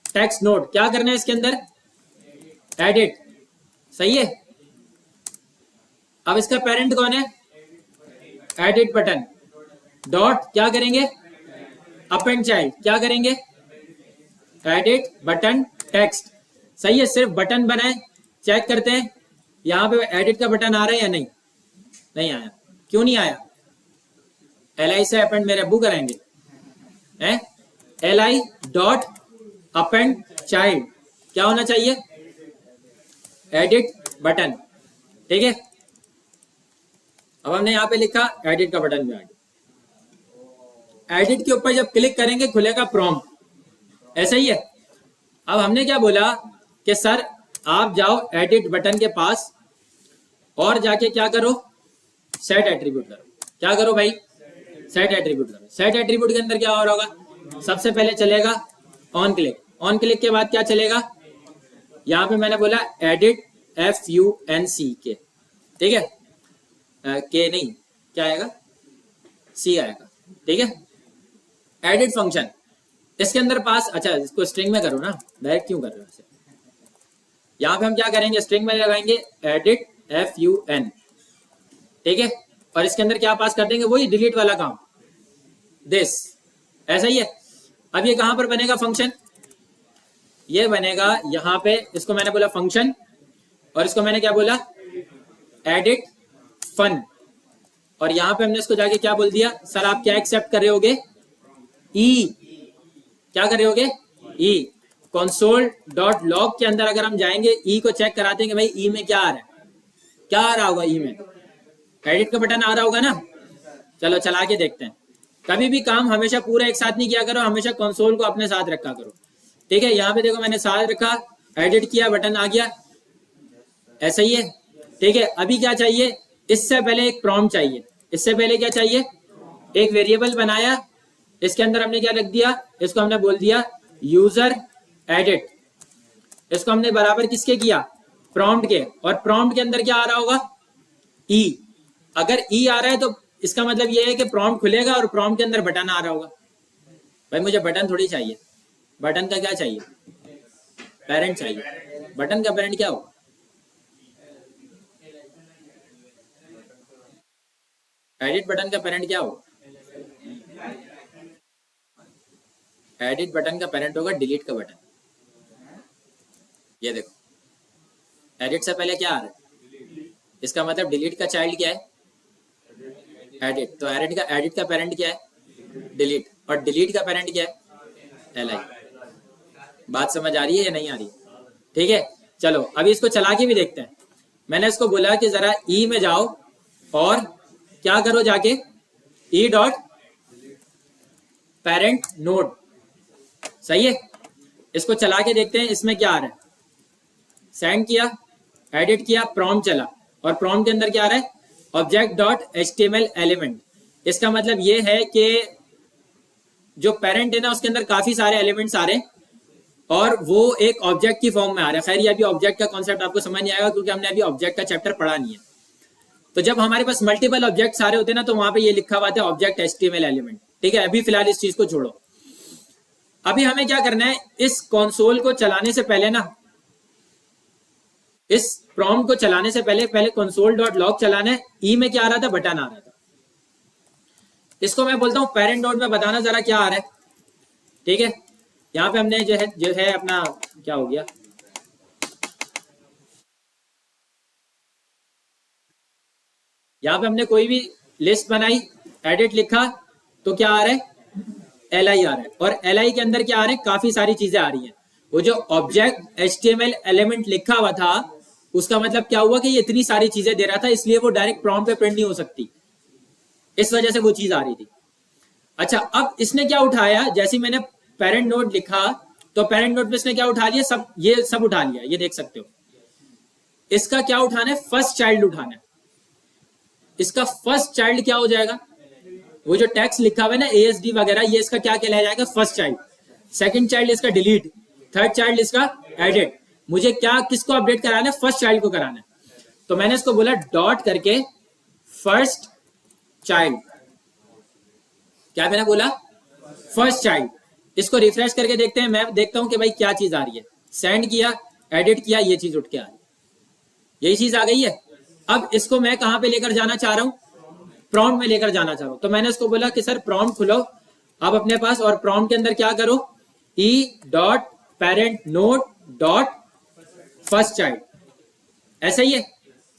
टेक्स्ट नोड, क्या करना है इसके अंदर, एडिट, सही है। अब इसका पेरेंट कौन है, एडिट बटन डॉट, क्या करेंगे, अपेंड चाइल्ड, क्या करेंगे, एडिट बटन टेक्स्ट, सही है। सिर्फ बटन बनाए, चेक करते हैं यहां पे एडिट का बटन आ रहा है या नहीं, नहीं आया। क्यों नहीं आया, li से अपेंड मेरे अब्बू कराएंगे हैं, li डॉट अपेंड चाइल्ड, क्या होना चाहिए, एडिट बटन, ठीक है। अब हमने यहां पे लिखा एडिट का बटन भी आ गया। एडिट के ऊपर जब क्लिक करेंगे खुलेगा प्रॉम्प्ट, ऐसा ही है। अब हमने क्या बोला कि सर आप जाओ एडिट बटन के पास और जाके क्या करो, सेट एट्रीब्यूट करो। क्या करो भाई, सेट एट्रीब्यूट करो। सेट एट्रीब्यूट के अंदर क्या हो रहा होगा, सबसे पहले चलेगा ऑन क्लिक, ऑन क्लिक के बाद क्या चलेगा, यहां पे मैंने बोला एडिट FUNC, ठीक है, के नहीं, क्या आएगा, सी आएगा, ठीक है। एडिट फंक्शन इसके अंदर पास, अच्छा इसको स्ट्रिंग में करो ना, डायरेक्ट क्यों कर रहे हो, यहां पे हम क्या करेंगे, स्ट्रिंग में लगाएंगे एडिट FUN, ठीक है, और इसके अंदर क्या पास कर देंगे, वही डिलीट वाला काम, दिस, ऐसा ही है। अब ये कहां पर बनेगा फंक्शन, ये बनेगा यहां पे, इसको मैंने बोला फंक्शन, और इसको मैंने क्या बोला, एडिट फन, और यहां पे हमने इसको जाके क्या बोल दिया, सर आप क्या एक्सेप्ट कर रहे होगे, ई, क्या कर रहे होगे, ई। कंसोल डॉट लॉग के अंदर अगर हम जाएंगे, ई को चेक कराते हैं कि भाई ई में क्या आ रहा है, क्या आ रहा होगा, ई में एडिट का बटन आ रहा होगा ना। चलो चला के देखते हैं। कभी भी काम हमेशा पूरा एक साथ नहीं किया करो, हमेशा कंसोल को अपने साथ रखा करो, ठीक है। यहाँ पे देखो मैंने साथ रखा, एडिट किया, बटन आ गया, ऐसा ही है, ठीक है। अभी क्या चाहिए, इससे पहले एक प्रॉम्प्ट चाहिए, इससे पहले क्या चाहिए, एक वेरिएबल बनाया, इसके अंदर हमने क्या रख दिया, इसको हमने बोल दिया यूजर एडिट, इसको हमने बराबर किसके किया, प्रॉम्प्ट के, और प्रॉम्प्ट के अंदर क्या आ रहा होगा, ई। अगर ई आ रहा है तो इसका मतलब ये है कि प्रॉम्प्ट खुलेगा और प्रॉम्प्ट के अंदर बटन आ रहा होगा। भाई मुझे बटन थोड़ी चाहिए, बटन का क्या चाहिए, पेरेंट चाहिए। बटन का पेरेंट क्या होगा, एडिट बटन का पेरेंट क्या होगा, एडिट बटन का पेरेंट होगा डिलीट का बटन। ये देखो एडिट से पहले क्या आ रहा है, इसका मतलब डिलीट का चाइल्ड क्या है, एडिट। तो एडिट का पेरेंट क्या है, डिलीट, और डिलीट का पेरेंट क्या है, li। बात समझ आ रही है या नहीं आ रही, ठीक है। चलो अभी इसको चला के भी देखते हैं। मैंने इसको बोला कि जरा ई में जाओ और क्या करो, जाके ई डॉट पेरेंट नोड, सही है। इसको चला के देखते हैं इसमें क्या आ रहा है। सेंड किया, एडिट किया, प्रॉम्प्ट चला, और प्रॉम्प्ट के अंदर क्या आ रहा है, ऑब्जेक्ट डॉट एचटीएमएल एलिमेंट। इसका मतलब ये है कि जो पेरेंट है ना उसके अंदर काफी सारे एलिमेंट्स आ रहे हैं और वो एक ऑब्जेक्ट की फॉर्म में आ रहा है। खैर ये अभी ऑब्जेक्ट का कॉन्सेप्ट आपको समझ नहीं आएगा क्योंकि हमने अभी ऑब्जेक्ट का चैप्टर पढ़ा नहीं है। तो जब हमारे पास मल्टीपल ऑब्जेक्ट सारे होते हैं ना तो वहां पे ये लिखा हुआ था ऑब्जेक्ट एचटीएमएल एलिमेंट। ठीक है, अभी फिलहाल इस चीज को छोड़ो। अभी हमें क्या करना है, इस कंसोल को चलाने से पहले ना, इस प्रॉम्प्ट को चलाने से पहले कंसोल डॉट लॉग चलाना है। ई में क्या आ रहा था, बटन आ रहा था। इसको मैं बोलता हूं पेरेंट डॉट में बताना जरा क्या आ रहा है। ठीक है, यहां पे हमने जो है अपना क्या हो गया, यहां पे हमने कोई भी लिस्ट बनाई, एडिट लिखा, तो क्या आ रहा है, LI आ रहा है। और LI के अंदर क्या आ रहे हैं, काफी सारी चीजें आ रही हैं। वो जो ऑब्जेक्ट HTML एलिमेंट लिखा हुआ था उसका मतलब क्या हुआ कि ये इतनी सारी चीजें दे रहा था, इसलिए वो डायरेक्ट प्रॉम्प्ट पे प्रिंट नहीं हो सकती, इस वजह से वो चीज आ रही थी। अच्छा, अब इसने क्या उठाया, जैसे मैंने पेरेंट नोड लिखा तो पेरेंट नोड पे इसने क्या उठा लिया, ये सब उठा लिया, ये देख सकते हो। इसका क्या उठाना है, फर्स्ट चाइल्ड उठाना है। इसका फर्स्ट चाइल्ड क्या हो जाएगा, वो जो टेक्स्ट लिखा हुआ है ना ASD वगैरह, ये इसका क्या कहलाया जाएगा, फर्स्ट चाइल्ड। सेकंड चाइल्ड इसका डिलीट, थर्ड चाइल्ड इसका एडिट। मुझे क्या किसको अपडेट कराना है, फर्स्ट चाइल्ड को कराना है। तो मैंने इसको बोला डॉट करके फर्स्ट चाइल्ड, क्या मैंने बोला, फर्स्ट चाइल्ड। इसको रिफ्रेश करके देखते हैं, मैं देखता हूं कि भाई क्या चीज आ रही है। सेंड किया, एडिट किया, ये चीज उठ के आ रही है, यही चीज आ गई है। अब इसको मैं कहां पे लेकर जाना चाह रहा हूं, प्रॉम्प्ट में लेकर जाना चाह रहा हूं। तो मैंने इसको बोला कि सर प्रॉम्प्ट खुलो अब अपने पास, और प्रॉम्प्ट के अंदर क्या करो, E dot parent node dot first child, ऐसा ही है।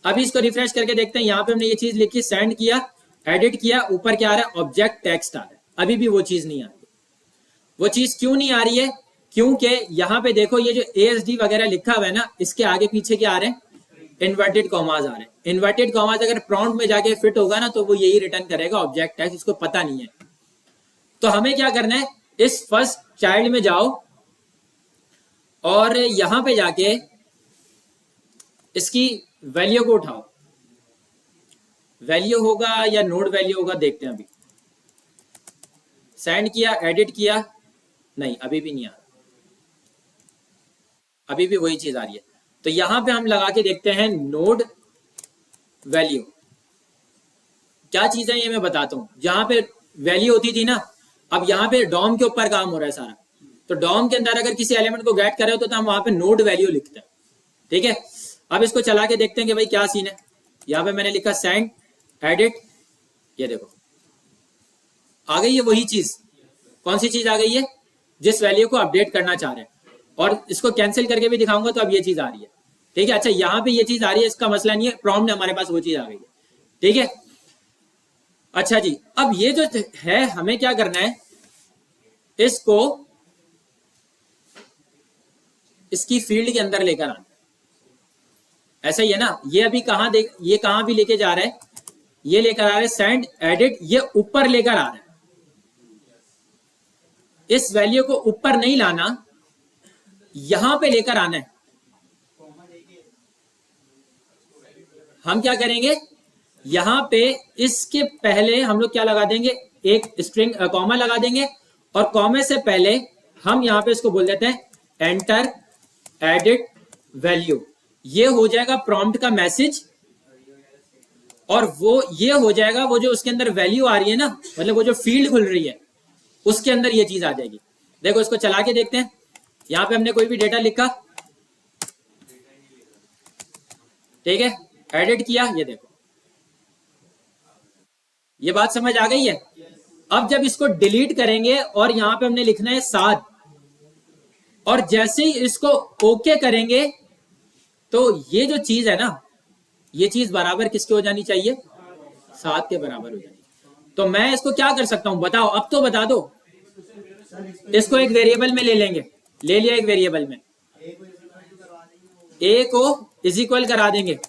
अभी इसको रिफ्रेश करके देखते हैं, यहां पे हमने ये चीज लिखी, सेंड किया, एडिट किया, ऊपर क्या आ रहा है, ऑब्जेक्ट टेक्स्ट आ रहा है। अभी भी वो चीज नहीं आ रही। वो चीज क्यों नहीं आ रही है, क्योंकि यहां पे देखो ये जो ASD वगैरह लिखा हुआ है ना, इसके आगे पीछे क्या आ रहे हैं, इन्वर्टेड कॉमास आ रहे हैं। इन्वर्टेड कॉमास अगर प्रॉम्प्ट में जाके फिट होगा ना तो वो यही रिटर्न करेगा, ऑब्जेक्ट टैग, इसको पता नहीं है। तो हमें क्या करना है, इस फर्स्ट चाइल्ड में जाओ और यहां पे जाके इसकी वैल्यू को उठाओ। वैल्यू होगा या नोड वैल्यू होगा, देखते हैं। अभी सेंड किया, एडिट किया, नहीं अभी भी नहीं आ रहा, अभी भी वही चीज आ रही है। तो यहां पे हम लगा के देखते हैं नोड वैल्यू, क्या चीज है ये मैं बताता हूं। जहां पे वैल्यू होती थी ना, अब यहां पे डॉम के ऊपर काम हो रहा है सारा। तो डॉम के अंदर अगर किसी एलिमेंट को गेट कर रहे हो तो हम वहां पे नोड वैल्यू लिखते हैं। ठीक है, अब इसको चला के देखते हैं कि भाई क्या सीन है। यहां पे मैंने लिखा सेंड, एडिट, ये देखो आ गई है वही चीज। कौन सी चीज आ गई है, जिस वैल्यू को अपडेट करना चाह रहे हैं। और इसको कैंसिल करके भी दिखाऊंगा तो अब ये चीज आ रही है। ठीक है, अच्छा यहां पे ये चीज आ रही है, इसका मसला नहीं है, प्रॉम्प्ट में हमारे पास वो चीज आ गई है। ठीक है, अच्छा जी, अब ये जो है हमें क्या करना है, इसको इसकी फील्ड के अंदर लेकर आना। ऐसा ही है ना, ये अभी कहां देख, ये कहां भी लेके जा रहा है, ये लेकर आ रहा है सेंड, एडिट, ये ऊपर लेकर आ रहा है। इस वैल्यू को ऊपर नहीं लाना, यहां पे लेकर आना है। हम क्या करेंगे, यहां पे इसके पहले हम लोग क्या लगा देंगे, एक स्ट्रिंग कॉमा लगा देंगे, और कॉमे से पहले हम यहां पे इसको बोल देते हैं एंटर एडिट वैल्यू। ये हो जाएगा प्रॉम्प्ट का मैसेज, और वो ये हो जाएगा वो जो उसके अंदर वैल्यू आ रही है ना, मतलब वो जो फील्ड खुल रही है उसके अंदर ये चीज आ जाएगी। देखो इसको चला के देखते हैं, यहां पे हमने कोई भी डेटा लिखा, ठीक है, एडिट किया, ये देखो ये बात समझ आ गई है। अब जब इसको डिलीट करेंगे और यहां पे हमने लिखना है 7, और जैसे ही इसको ओके करेंगे तो ये जो चीज है ना, ये चीज बराबर किसके हो जानी चाहिए, 7 के बराबर हो जानी चाहिए। तो मैं इसको क्या कर सकता हूं बताओ, अब तो बता दो। इसको एक वेरिएबल में ले लेंगे, ले लिया एक वेरिएबल में, ए को इज इक्वल करा देंगे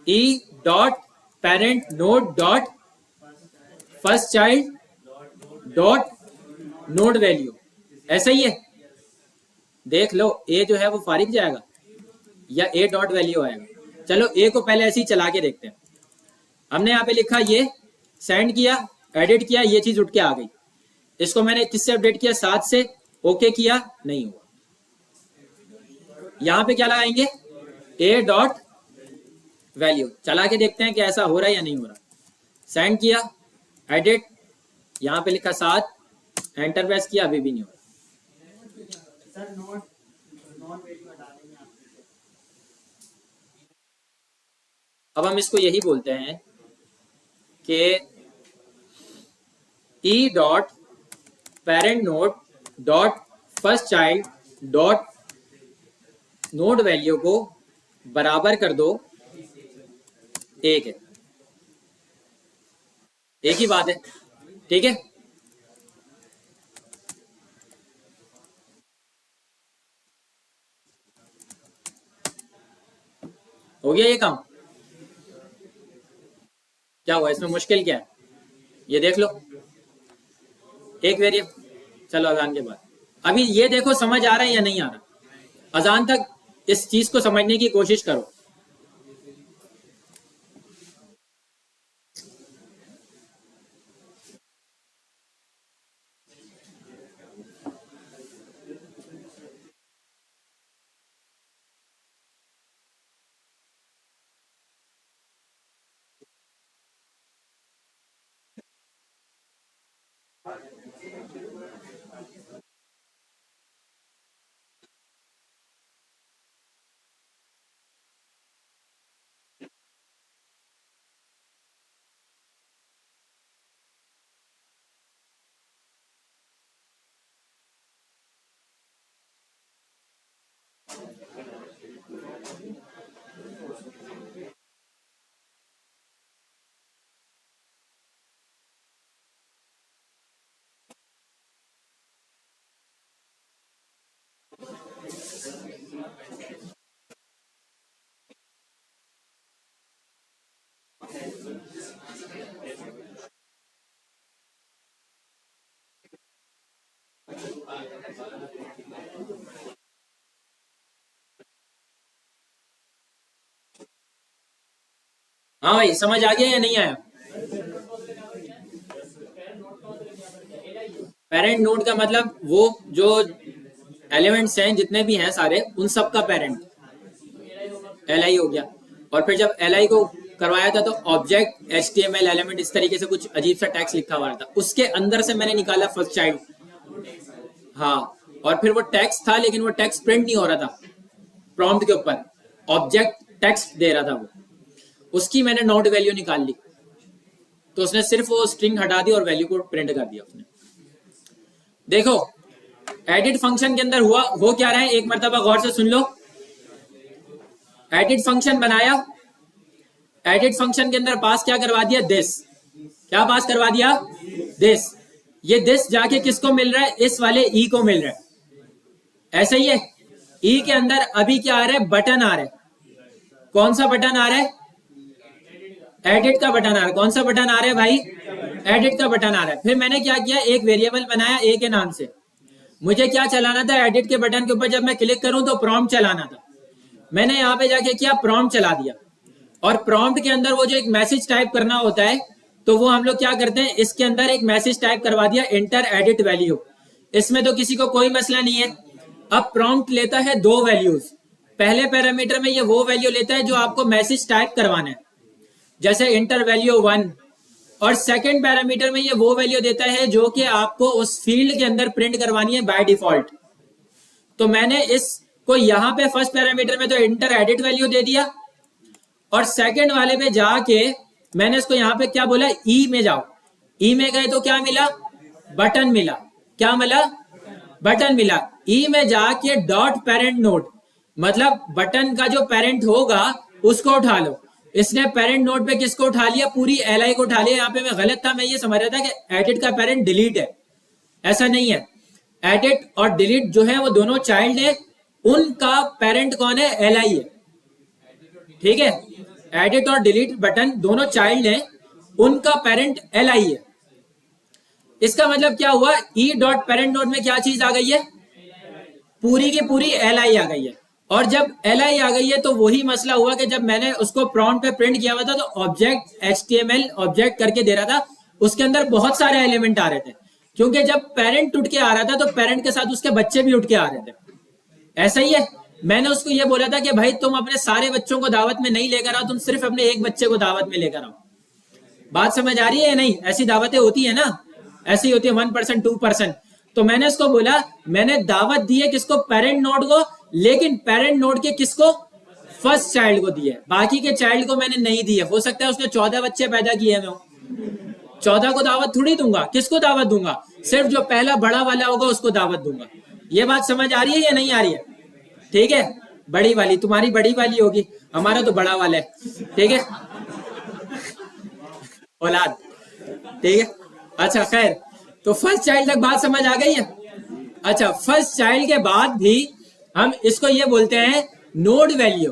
E dot parent node dot first child dot node value, ऐसा ही है, देख लो ए जो है वो फारिग जाएगा या ए डॉट वैल्यू आएगा। चलो ए को पहले ऐसे ही चला के देखते हैं। हमने यहाँ पे लिखा ये, सेंड किया, एडिट किया, ये चीज उठ के आ गई। इसको मैंने किससे अपडेट किया, 7 से, ओके किया, नहीं हुआ। यहाँ पे क्या लगाएंगे, ए डॉट वैल्यू, चला के देखते हैं कि ऐसा हो रहा है या नहीं हो रहा। सेंड किया, एडिट, यहाँ पे लिखा 7, एंटर प्रेस किया, अभी भी नहीं हो रहा।
सर नॉट वैल्यू हटा देंगे आप।
अब हम इसको यही बोलते हैं कि E dot parent node dot first child dot node value को बराबर कर दो 1 है। एक ही बात है, ठीक है। हो गया ये काम। क्या हुआ इसमें, मुश्किल क्या है, ये देख लो, एक वेरिएबल। चलो अजान के बाद, अभी ये देखो समझ आ रहा है या नहीं आ रहा। अजान तक इस चीज को समझने की कोशिश करो। हाँ भाई, समझ आ गया या नहीं आया। पेरेंट नोड का मतलब वो जो एलिमेंट्स हैं जितने भी हैं सारे, उन सब का पेरेंट li हो गया। और फिर जब li को करवाया था तो ऑब्जेक्ट html एलिमेंट इस तरीके से कुछ अजीब सा टैक्स लिखा हुआ था, उसके अंदर से मैंने निकाला फर्स्ट चाइल्ड। हाँ, और फिर वो टेक्स्ट था, लेकिन वो टेक्स्ट प्रिंट नहीं हो रहा था प्रॉम्प्ट के ऊपर, ऑब्जेक्ट टेक्स्ट दे रहा था वो, उसकी मैंने नोट वैल्यू निकाल ली। तो उसने सिर्फ वो स्ट्रिंग हटा दी और वैल्यू को प्रिंट कर दिया उसने। देखो एडिट फंक्शन के अंदर हुआ हो क्या रहा है, एक मर्तबा गौर से सुन लो। एडिट फंक्शन बनाया, एडिट फंक्शन के अंदर पास क्या करवा दिया, दिस। क्या पास करवा दिया, दिस। ये दिस जाके किसको मिल रहा है, इस वाले ई को मिल रहा है। ऐसा ही है, ई के अंदर अभी क्या आ रहा है, बटन आ रहा है। कौन सा बटन आ रहा है, एडिट का बटन आ रहा है। कौन सा बटन आ रहा है भाई, एडिट का बटन आ रहा है। फिर मैंने क्या किया, एक वेरिएबल बनाया ए के नाम से। मुझे क्या चलाना था, एडिट के बटन के ऊपर जब मैं क्लिक करूं तो प्रॉम्प्ट चलाना था। मैंने यहाँ पे जाके किया, प्रॉम्प्ट चला दिया। और प्रॉम्प्ट के अंदर वो जो एक मैसेज टाइप करना होता है, तो वो हम लोग क्या करते हैं, इसके अंदर एक मैसेज टाइप करवा दिया, इंटर एडिट वैल्यू। इसमें तो किसी को कोई मसला नहीं है। अब प्रॉम्प्ट लेता है 2 वैल्यूज। पहले पैरामीटर में ये वो वैल्यू लेता है जो आपको मैसेज टाइप करवाना है, जैसे इंटर वैल्यू 1। और सेकंड पैरामीटर में ये वो वैल्यू देता है जो कि आपको उस फील्ड के अंदर प्रिंट करवानी है बाय डिफॉल्ट। तो मैंने इसको यहाँ पे फर्स्ट पैरामीटर में तो इंटर एडिट वैल्यू दे दिया, और सेकंड वाले पे जाके मैंने इसको यहाँ पे क्या बोला, ई में जाओ। ई में गए तो क्या मिला, बटन मिला। क्या मिला, बटन मिला। ई में जाके डॉट पेरेंट नोड, मतलब बटन का जो पेरेंट होगा उसको उठा लो। इसने पेरेंट नोड पे किसको उठा लिया, पूरी एल को उठा लिया। यहाँ पे मैं गलत था, मैं ये समझ रहा था कि एडिट का पेरेंट डिलीट है। ऐसा नहीं है, एडिट और डिलीट जो है वो दोनों चाइल्ड है, उनका पेरेंट कौन है, एल है। ठीक है, एडिट और डिलीट बटन दोनों चाइल्ड हैं, उनका पेरेंट एल है। इसका मतलब क्या हुआ, ई डॉट पेरेंट नोड में क्या चीज आ गई है, पूरी की पूरी li आ गई है। और जब li आ गई है तो वही मसला हुआ कि जब मैंने उसको प्रॉम्प्ट पे प्रिंट किया हुआ था तो ऑब्जेक्ट html ऑब्जेक्ट करके दे रहा था, उसके अंदर बहुत सारे एलिमेंट आ रहे थे, क्योंकि जब पेरेंट उठ के आ रहा था तो पेरेंट के साथ उसके बच्चे भी उठ के आ रहे थे। ऐसा ही है, मैंने उसको ये बोला था कि भाई तुम अपने सारे बच्चों को दावत में नहीं लेकर आओ, तुम सिर्फ अपने एक बच्चे को दावत में लेकर आओ। बात समझ आ रही है या नहीं? ऐसी दावतें होती है ना, ऐसी होती है 1% 2%। तो मैंने उसको बोला, मैंने दावत दी है किसको, पेरेंट नोड को, लेकिन पेरेंट नोड के किसको, फर्स्ट चाइल्ड को दी है, बाकी के चाइल्ड को मैंने नहीं दी है। हो सकता है उसने 14 बच्चे पैदा किए हैं, मैं 14 को दावत थोड़ी दूंगा, किसको दावत दूंगा, सिर्फ जो पहला बड़ा वाला होगा उसको दावत दूंगा। ये बात समझ आ रही है या नहीं आ रही है? ठीक है, बड़ी वाली तुम्हारी बड़ी वाली होगी, हमारा तो बड़ा वाला है, ठीक है, औलाद, ठीक है। अच्छा खैर, तो फर्स्ट चाइल्ड तक बात समझ आ गई है। अच्छा, फर्स्ट चाइल्ड के बाद भी हम इसको ये बोलते हैं नोड वैल्यू।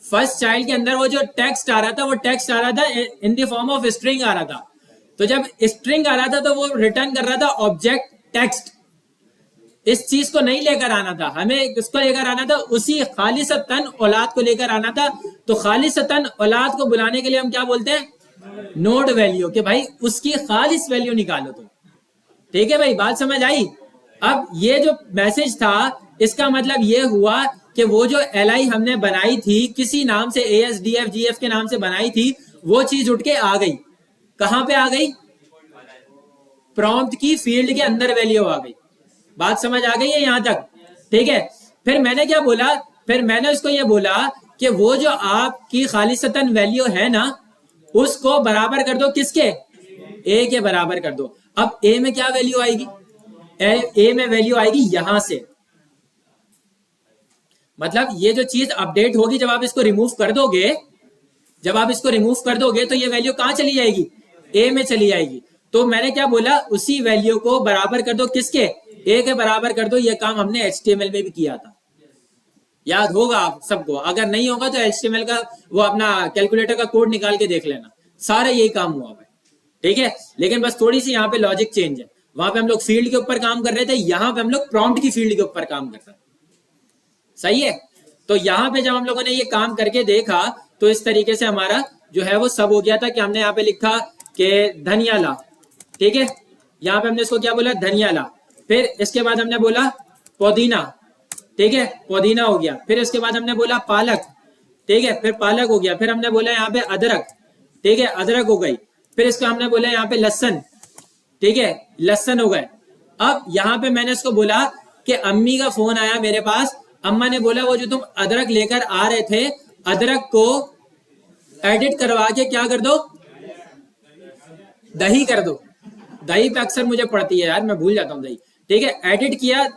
फर्स्ट चाइल्ड के अंदर वो जो टेक्स्ट आ रहा था, वो टेक्स्ट आ रहा था in the form of string आ रहा था। तो जब स्ट्रिंग आ रहा था तो वो रिटर्न कर रहा था ऑब्जेक्ट टेक्स्ट। इस चीज को नहीं लेकर आना था, हमें किसको लेकर आना था, उसी खालिसतन औलाद को लेकर आना था। तो खालिसतन औलाद को बुलाने के लिए हम क्या बोलते हैं, नोड वैल्यू, कि भाई उसकी खालिस वैल्यू निकालो तुम। ठीक है भाई, बात समझ आई? अब ये जो मैसेज था, इसका मतलब ये हुआ कि वो जो li हमने बनाई थी किसी नाम से, ASDFGF के नाम से बनाई थी, वो चीज उठ के आ गई। कहां पे आ गई, प्रॉम्प्ट की फील्ड के अंदर वैल्यू आ गई। बात समझ आ गई है यहां तक? ठीक है। फिर मैंने क्या बोला, फिर मैंने उसको ये बोला कि वो जो आपकी खालिसतन वैल्यू है ना, उसको बराबर कर दो किसके, ए के बराबर कर दो। अब ए में क्या वैल्यू आएगी, ए में वैल्यू आएगी यहां से। मतलब ये जो चीज अपडेट होगी, जब आप इसको रिमूव कर दोगे, जब आप इसको रिमूव कर दोगे तो ये वैल्यू कहां चली जाएगी, ए में चली जाएगी। तो मैंने क्या बोला, उसी वैल्यू को बराबर कर दो किसके, ए के बराबर कर दो। ये काम हमने HTML में भी किया था, याद होगा आप सबको। अगर नहीं होगा तो HTML का वो अपना कैलकुलेटर का कोड निकाल के देख लेना, सारा यही काम हुआ है। ठीक है, लेकिन बस थोड़ी सी यहाँ पे लॉजिक चेंज है। वहां पे हम लोग फील्ड के ऊपर काम कर रहे थे, यहाँ पे हम लोग प्रॉम्प्ट की फील्ड के ऊपर काम कर रहे हैं। सही है। तो यहाँ पे जब हम लोगों ने ये काम करके देखा तो इस तरीके से हमारा जो है वो सब हो गया था कि हमने यहाँ पे लिखा कि धनिया ला। ठीक है, यहाँ पे हमने इसको क्या बोला, धनिया ला। फिर इसके बाद हमने बोला पुदीना। ठीक है, पुदीना हो गया। फिर इसके बाद हमने बोला पालक। ठीक है, फिर पालक हो गया। फिर हमने बोला यहाँ पे अदरक। ठीक है, अदरक हो गई। फिर इसको हमने बोला यहाँ पे लहसन। ठीक है, लहसन हो गए। अब यहाँ पे मैंने इसको बोला कि अम्मी का फोन आया मेरे पास, अम्मा ने बोला वो जो तुम अदरक लेकर आ रहे थे, अदरक को एडिट करवा के क्या कर दो, दही कर दो। दही पे अक्सर मुझे पड़ती है यार, मैं भूल जाता हूँ दही। ठीक है, एडिट किया,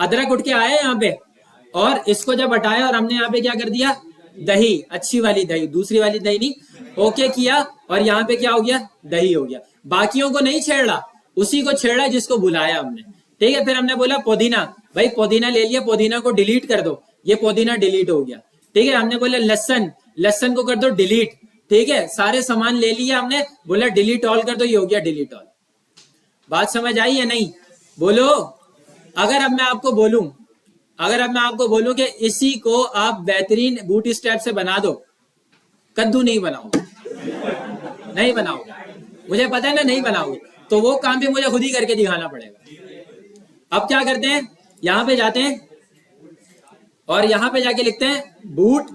अदरक उठ के आया यहाँ पे, और इसको जब हटाया और हमने यहाँ पे क्या कर दिया, दही, अच्छी वाली दही, दूसरी वाली दही नहीं, ओके किया, और यहाँ पे क्या हो गया, दही हो गया। बाकियों को नहीं छेड़ा, उसी को छेड़ा जिसको बुलाया हमने। ठीक है, फिर हमने बोला पुदीना, भाई पुदीना ले लिया, पुदीना को डिलीट कर दो, ये पुदीना डिलीट हो गया। ठीक है, हमने बोला लहसन, लहसन को कर दो डिलीट। ठीक है, सारे सामान ले लिया हमने, बोला डिलीट ऑल कर दो, ये हो गया डिलीट ऑल। बात समझ आई या नहीं, बोलो। अगर अब मैं आपको बोलूं, अगर अब मैं आपको बोलूं कि इसी को आप बेहतरीन बूट स्ट्रैप से बना दो, कद्दू नहीं बनाओगे, नहीं बनाओगे, मुझे पता है ना, नहीं बनाओगे, तो वो काम भी मुझे खुद ही करके दिखाना पड़ेगा। अब क्या करते हैं, यहां पे जाते हैं और यहां पे जाके लिखते हैं बूट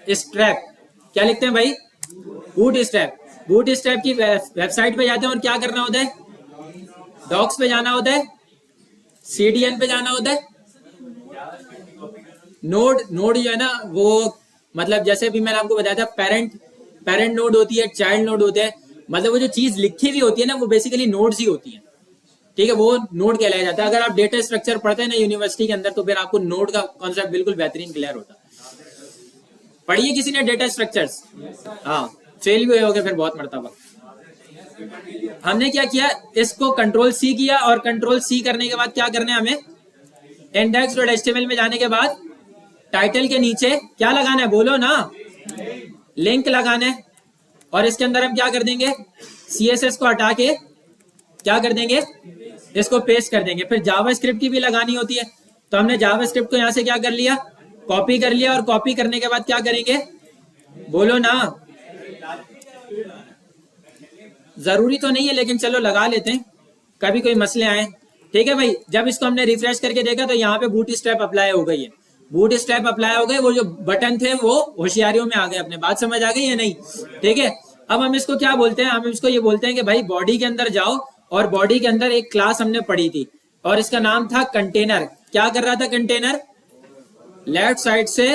स्ट्रैप। क्या लिखते हैं भाई, बूट स्ट्रैप। बूट स्ट्रैप की वेबसाइट पे जाते हैं और क्या करना होता है, डॉक्स पे जाना होता है, CDN पे जाना होता है। नोड जो है ना, वो मतलब जैसे भी मैंने आपको बताया था, पेरेंट नोड होती है, चाइल्ड नोड होते हैं। मतलब वो जो चीज लिखी हुई होती है ना, वो बेसिकली नोड्स ही होती है। ठीक है, वो नोड कहलाया जाता है। अगर आप डेटा स्ट्रक्चर पढ़ते हैं ना यूनिवर्सिटी के अंदर, तो फिर आपको नोड का कॉन्सेप्ट बिल्कुल बेहतरीन क्लियर होता है। पढ़िए किसी ने डेटा स्ट्रक्चर्स? हाँ, फेल भी हो गए फिर बहुत मरतबा। हमने क्या किया, इसको Ctrl+C किया, और Ctrl+C करने के बाद क्या करना है हमें, index.html में जाने के बाद टाइटल के नीचे क्या लगाना है, बोलो ना, लिंक लगाना है। और इसके अंदर हम क्या कर देंगे, CSS को हटा के क्या कर देंगे, इसको पेस्ट कर देंगे। फिर जावास्क्रिप्ट की भी लगानी होती है, तो हमने जावास्क्रिप्ट को यहाँ से क्या कर लिया, कॉपी कर लिया, और कॉपी करने के बाद क्या करेंगे, बोलो ना, जरूरी तो नहीं है लेकिन चलो लगा लेते हैं, कभी कोई मसले आए। ठीक है भाई, जब इसको हमने रिफ्रेश करके देखा तो यहाँ पे बूट स्ट्रैप अप्लाई हो गई है, बूट स्ट्रैप अप्लाई हो गए, वो जो बटन थे वो होशियारियों में आ गए अपने। बात समझ आ गई है नहीं? ठीक है, अब हम इसको क्या बोलते हैं, हम इसको ये बोलते हैं कि भाई बॉडी के अंदर जाओ, और बॉडी के अंदर एक क्लास हमने पढ़ी थी और इसका नाम था कंटेनर। क्या कर रहा था कंटेनर, लेफ्ट साइड से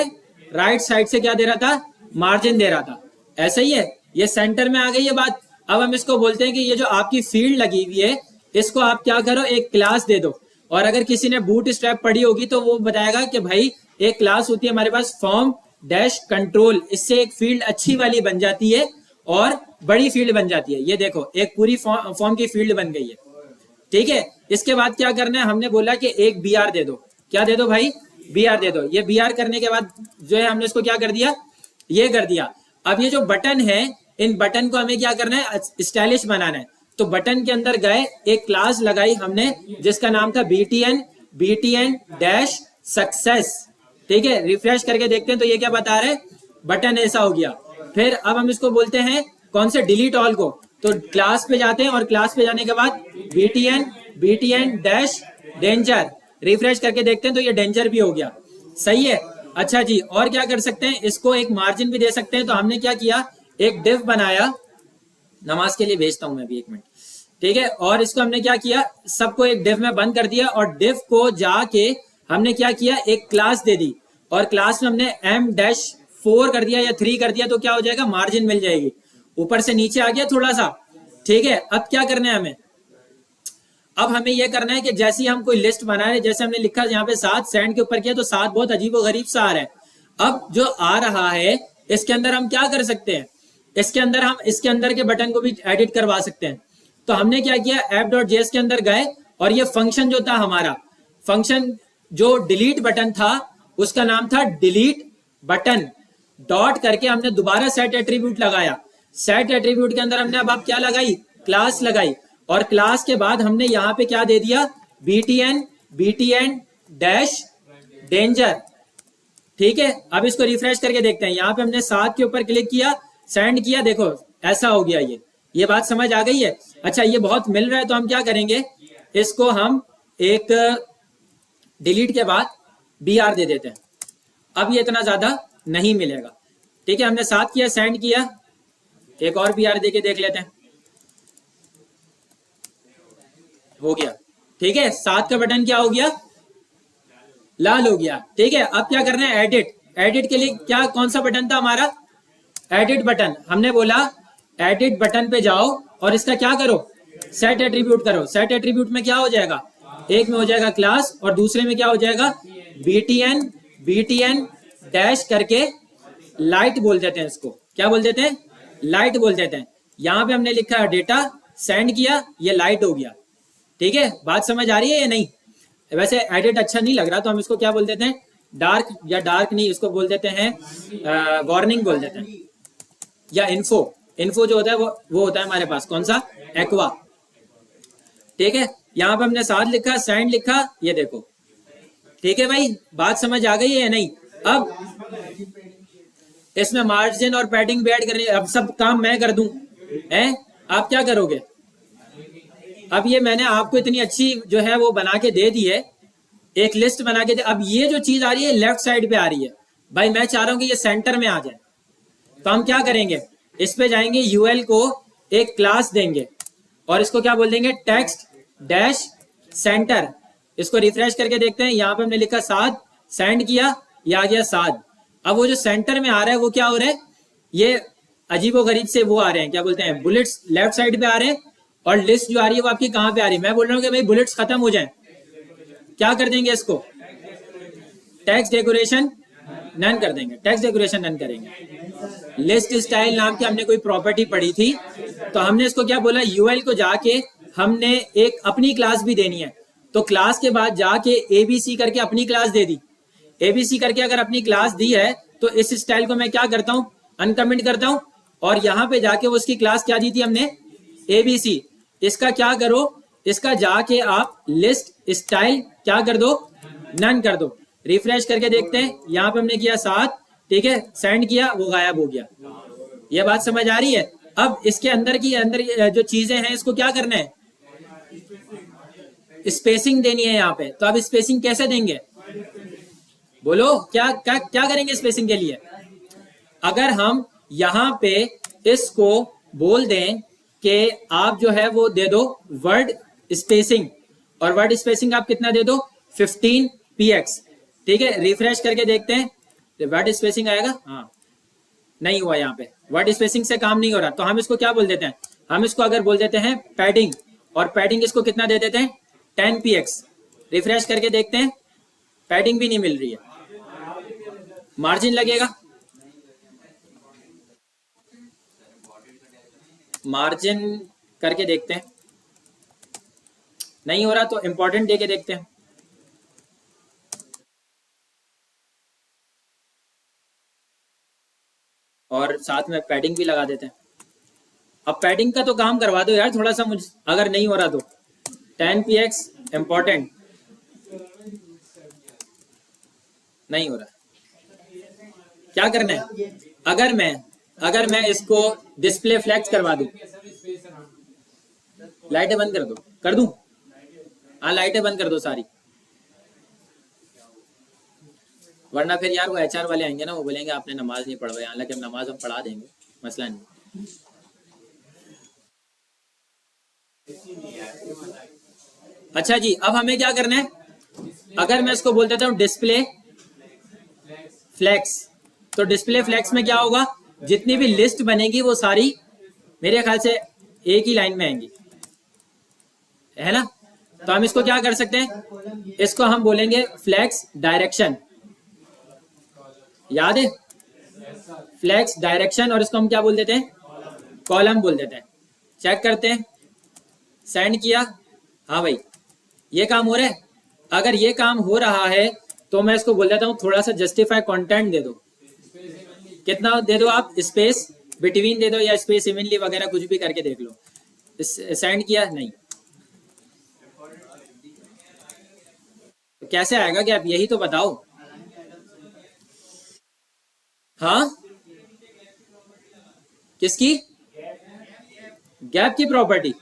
राइट साइड से क्या दे रहा था, मार्जिन दे रहा था। ऐसा ही है, ये सेंटर में आ गई ये बात। अब हम इसको बोलते हैं कि ये जो आपकी फील्ड लगी हुई है, इसको आप क्या करो, एक क्लास दे दो। और अगर किसी ने बूट स्ट्रैप पढ़ी होगी तो वो बताएगा कि भाई एक क्लास होती है हमारे पास फॉर्म डैश कंट्रोल, इससे एक फील्ड अच्छी वाली बन जाती है और बड़ी फील्ड बन जाती है। ये देखो एक पूरी फॉर्म की फील्ड बन गई है। ठीक है, इसके बाद क्या करना है, हमने बोला कि एक बी आर दे दो। क्या दे दो भाई, बी आर दे दो। ये बी आर करने के बाद जो है हमने इसको क्या कर दिया, ये कर दिया। अब ये जो बटन है, इन बटन को हमें क्या करना है, स्टाइलिश बनाना है। तो बटन के अंदर गए, एक क्लास लगाई हमने जिसका नाम था बीटीएन डैश सक्सेस। ठीक है, रिफ्रेश करके देखते हैं तो ये क्या बता रहे, बटन ऐसा हो गया। फिर अब हम इसको बोलते हैं कौन से, डिलीट ऑल को। तो क्लास पे जाते हैं और क्लास पे जाने के बाद बीटीएन डैश डेंजर, रिफ्रेश करके देखते हैं तो ये डेंजर भी हो गया। सही है, अच्छा जी, और क्या कर सकते हैं, इसको एक मार्जिन भी दे सकते हैं। तो हमने क्या किया, एक डिव बनाया, नमाज के लिए भेजता हूं मैं अभी, एक मिनट। ठीक है, और इसको हमने क्या किया, सबको एक डिव में बंद कर दिया, और डिव को जाके हमने क्या किया, एक क्लास दे दी, और क्लास में हमने M-4 कर दिया या 3 कर दिया, तो क्या हो जाएगा, मार्जिन मिल जाएगी। ऊपर से नीचे आ गया थोड़ा सा। ठीक है, अब क्या करना है हमें, अब हमें यह करना है कि जैसे ही हम कोई लिस्ट बना रहे, जैसे हमने लिखा यहाँ पे 7 सेंड के ऊपर किया तो 7 बहुत अजीब व गरीब सा आ रहा है। अब जो आ रहा है इसके अंदर हम क्या कर सकते हैं, इसके अंदर हम इसके अंदर के बटन को भी एडिट करवा सकते हैं। तो हमने क्या किया, app.js के अंदर गए, और ये फंक्शन जो था हमारा, फंक्शन जो डिलीट बटन था उसका नाम था डिलीट बटन, डॉट करके हमने दोबारा सेट एट्रीब्यूट लगाया। सेट एट्रीब्यूट के अंदर हमने अब क्या लगाई, क्लास लगाई, और क्लास के बाद हमने यहाँ पे क्या दे दिया, बीटीएन डैश डेंजर। ठीक है, अब इसको रिफ्रेश करके देखते हैं। यहाँ पे हमने 7 के ऊपर क्लिक किया, सेंड किया, देखो ऐसा हो गया। ये बात समझ आ गई है? अच्छा, ये बहुत मिल रहा है तो हम क्या करेंगे, इसको हम एक डिलीट के बाद BR दे देते हैं। अब ये इतना ज्यादा नहीं मिलेगा। ठीक है, हमने 7 किया, सेंड किया, एक और BR दे के देख लेते हैं, हो गया। ठीक है, 7 का बटन क्या हो गया, लाल हो गया। ठीक है, अब क्या करना है, एडिट के लिए क्या, कौन सा बटन था हमारा, एडिट बटन। हमने बोला एडिट बटन पे जाओ और इसका क्या करो, सेट एट्रीब्यूट करो। सेट एट्रीब्यूट में क्या हो जाएगा, एक में हो जाएगा क्लास और दूसरे में क्या हो जाएगा, बीटीएन डैश करके लाइट बोल देते हैं इसको। क्या बोल देते हैं, लाइट बोल देते हैं। यहाँ पे हमने लिखा है डेटा, सेंड किया, ये लाइट हो गया। ठीक है, बात समझ आ रही है या नहीं? वैसे एडिट अच्छा नहीं लग रहा तो हम इसको क्या बोल देते हैं, डार्क, या डार्क नहीं, इसको बोल देते हैं वार्निंग बोल देते हैं, या इन्फो जो होता है वो होता है हमारे पास कौन सा, एक्वा। ठीक है, यहाँ पे हमने 7 लिखा, सेंड लिखा, ये देखो। ठीक है भाई, बात समझ आ गई है या नहीं? अब इसमें मार्जिन और पैडिंग भी ऐड करनी है। अब सब काम मैं कर दूं, हैं? आप क्या करोगे? अब ये मैंने आपको इतनी अच्छी जो है वो बना के दे दी है, एक लिस्ट बना के दे। अब ये जो चीज आ रही है लेफ्ट साइड पे आ रही है, भाई मैं चाह रहा हूं कि ये सेंटर में आ जाए। तो हम क्या करेंगे, इस पे जाएंगे, यूएल को एक क्लास देंगे और इसको क्या बोल देंगे, टेक्स्ट डैश सेंटर। इसको रिफ्रेश करके देखते हैं, यहाँ पे हमने लिखा 7, सेंड किया, ये आ गया 7। अब वो जो सेंटर में आ रहा है वो क्या हो रहा है, ये अजीबो गरीब से वो आ रहे हैं, क्या बोलते हैं, बुलेट्स लेफ्ट साइड पे आ रहे हैं, और लिस्ट जो आ रही है वो आपकी कहां पे आ रही है। मैं बोल रहा हूँ कि भाई बुलेट्स खत्म हो जाएं, क्या कर देंगे इसको, टेक्स्ट डेकोरेशन नन कर देंगे, टेक्स्ट डेकोरेशन नन करेंगे। लिस्ट स्टाइल नाम की हमने कोई प्रॉपर्टी पढ़ी थी, तो हमने इसको क्या बोला, यूएल को जाके हमने एक अपनी क्लास भी देनी है। तो क्लास के बाद जाके एबीसी करके अपनी क्लास दे दी। एबीसी करके अगर अपनी क्लास दी है तो इस स्टाइल को मैं क्या करता हूँ, अनकमेंट करता हूँ, और यहाँ पे जाके वो उसकी क्लास क्या दी थी हमने, एबीसी। इसका क्या करो, इसका जाके आप लिस्ट स्टाइल क्या कर दो, नन कर दो। रिफ्रेश करके देखते हैं, यहाँ पे हमने किया 7, ठीक है, सेंड किया, वो गायब हो गया। ये बात समझ आ रही है? अब इसके अंदर जो चीजें हैं इसको क्या करना है, स्पेसिंग देनी है यहाँ पे। तो अब स्पेसिंग कैसे देंगे, बोलो क्या क्या क्या करेंगे स्पेसिंग के लिए? अगर हम यहाँ पे इसको बोल दें कि आप जो है वो दे दो वर्ड स्पेसिंग, और वर्ड स्पेसिंग आप कितना दे दो, 15 px, ठीक है। रिफ्रेश करके देखते हैं वर्ड स्पेसिंग आएगा, हाँ नहीं हुआ, यहाँ पे वर्ड स्पेसिंग से काम नहीं हो रहा। तो हम इसको क्या बोल देते हैं, हम इसको अगर बोल देते हैं पैडिंग, और पैडिंग इसको कितना दे देते हैं, 10 px। रिफ्रेश करके देखते हैं, पैडिंग भी नहीं मिल रही है, मार्जिन लगेगा, मार्जिन करके देखते हैं, नहीं हो रहा तो इंपॉर्टेंट दे के देखते हैं। और साथ में पैडिंग भी लगा देते हैं। अब पैडिंग का तो काम करवा दो यार थोड़ा सा मुझे, अगर नहीं हो रहा तो 10 px इंपॉर्टेंट, नहीं हो रहा, क्या करना है? अगर मैं इसको डिस्प्ले फ्लैक्स करवा दूं, लाइटें बंद कर दूं, हाँ लाइटें बंद कर दो सारी, वरना फिर यार वो एचआर वाले आएंगे ना, वो बोलेंगे आपने नमाज नहीं पढ़वाई। हालांकि हम नमाज हम पढ़ा देंगे, मसला नहीं। अच्छा जी, अब हमें क्या करना है, अगर मैं इसको बोल देता हूँ डिस्प्ले फ्लैक्स, तो डिस्प्ले फ्लैक्स में क्या होगा, जितनी भी लिस्ट बनेगी वो सारी मेरे ख्याल से एक ही लाइन में आएंगी, है ना। तो हम इसको क्या कर सकते हैं, इसको हम बोलेंगे फ्लैक्स डायरेक्शन, याद है, फ्लैक्स डायरेक्शन, और इसको हम क्या बोल देते हैं, कॉलम बोल देते हैं। चेक करते हैं, सेंड किया, हाँ भाई ये काम हो रहा है। अगर ये काम हो रहा है तो मैं इसको बोल देता हूँ थोड़ा सा जस्टिफाई कंटेंट दे दो, कितना दे दो आप, स्पेस बिटवीन दे दो या स्पेस इवनली वगैरह कुछ भी करके देख लो। सेंड किया, नहीं, तो कैसे आएगा कि आप यही तो बताओ। हाँ किसकी, गैप की प्रॉपर्टी,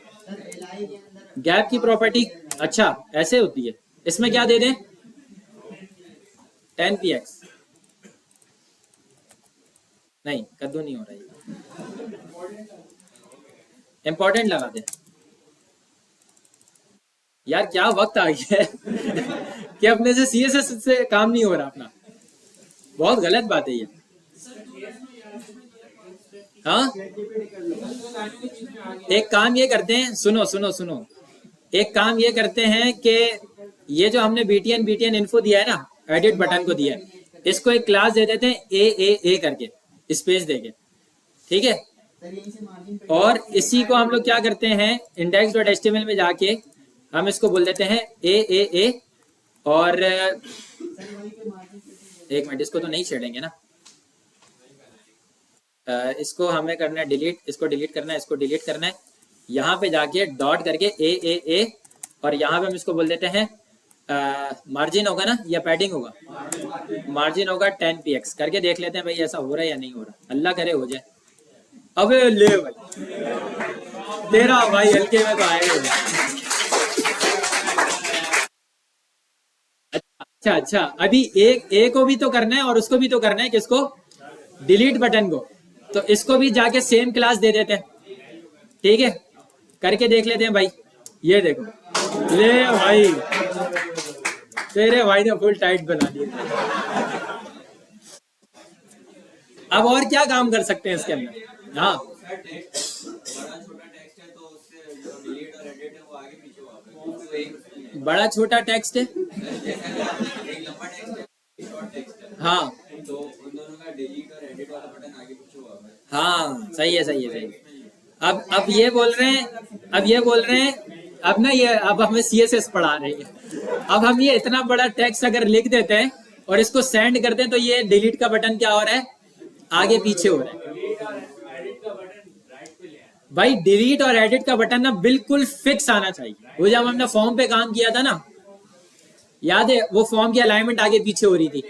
गैप की प्रॉपर्टी, अच्छा ऐसे होती है। इसमें क्या दे दें, 10 px, नहीं कद्दू नहीं हो रहा है, इंपॉर्टेंट लगा दे। यार क्या वक्त आ गया है कि अपने से सीएसएस से काम नहीं हो रहा अपना, बहुत गलत बात है ये। हाँ एक काम ये करते हैं, सुनो, एक काम ये करते हैं कि ये जो हमने बीटीएन इन्फो दिया है ना, एडिट बटन को दिया है, इसको एक क्लास दे देते हैं ए करके, स्पेस देके, ठीक है। और इसी को हम लोग क्या करते हैं, index.html में जाके हम इसको बोल देते हैं ए, और एक मिनट, इसको तो नहीं छेड़ेंगे ना, इसको हमें करना है डिलीट, इसको डिलीट करना है, इसको डिलीट करना है। यहाँ पे जाके डॉट करके ए, और यहाँ पे हम इसको बोल देते हैं मार्जिन होगा ना या पैडिंग होगा, मार्जिन होगा 10 px करके देख लेते हैं भाई ऐसा हो रहा है या नहीं हो रहा, अल्लाह करे हो जाए। अबे ले भाई तेरा भाई हल्के में तो आएगा। अच्छा अभी एक को भी तो करना है और उसको भी तो करना है, किसको, डिलीट बटन को। तो इसको भी जाके सेम क्लास दे देते हैं, ठीक है, करके देख लेते हैं भाई। ये देखो, ले भाई तेरे भाई ने फुल टाइट बना दिया। अब और क्या काम कर सकते हैं इसके अंदर, हाँ बड़ा छोटा टेक्स्ट है, हाँ हाँ सही है। अब ये बोल रहे हैं, अब ना ये अब हमें सीएसएस पढ़ा रहे हैं। अब हम ये इतना बड़ा टेक्स्ट अगर लिख देते हैं और इसको सेंड करते हैं तो ये डिलीट का बटन क्या हो रहा है, आगे पीछे हो रहा है। भाई डिलीट और एडिट का बटन ना बिल्कुल फिक्स आना चाहिए। वो जब हमने फॉर्म पे काम किया था ना, याद है वो फॉर्म की अलाइनमेंट आगे पीछे हो रही थी,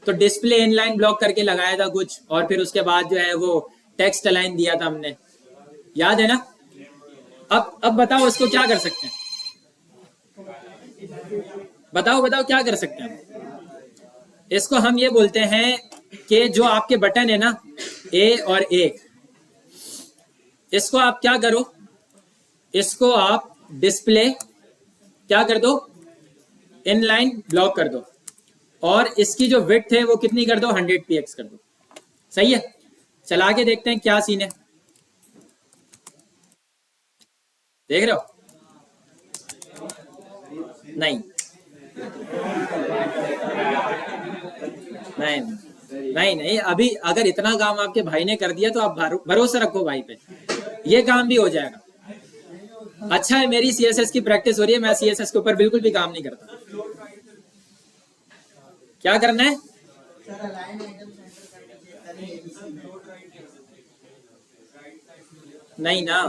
तो डिस्प्ले इनलाइन ब्लॉक करके लगाया था कुछ, और फिर उसके बाद जो है वो टेक्स्ट अलाइन दिया था हमने, याद है ना। अब बताओ इसको क्या कर सकते हैं, बताओ क्या कर सकते हैं। इसको हम ये बोलते हैं कि जो आपके बटन है ना ए और एक, इसको आप क्या करो, इसको आप डिस्प्ले क्या कर दो, इनलाइन ब्लॉक कर दो, और इसकी जो विड्थ है वो कितनी कर दो, 100 px कर दो। सही है, चला के देखते हैं क्या सीन है। देख रहे हो? नहीं नहीं नहीं नहीं, अभी अगर इतना काम आपके भाई ने कर दिया तो आप भरोसा रखो भाई पे, ये काम भी हो जाएगा। अच्छा है मेरी सीएसएस की प्रैक्टिस हो रही है, मैं सीएसएस के ऊपर बिल्कुल भी काम नहीं करता। क्या करना है? नहीं ना,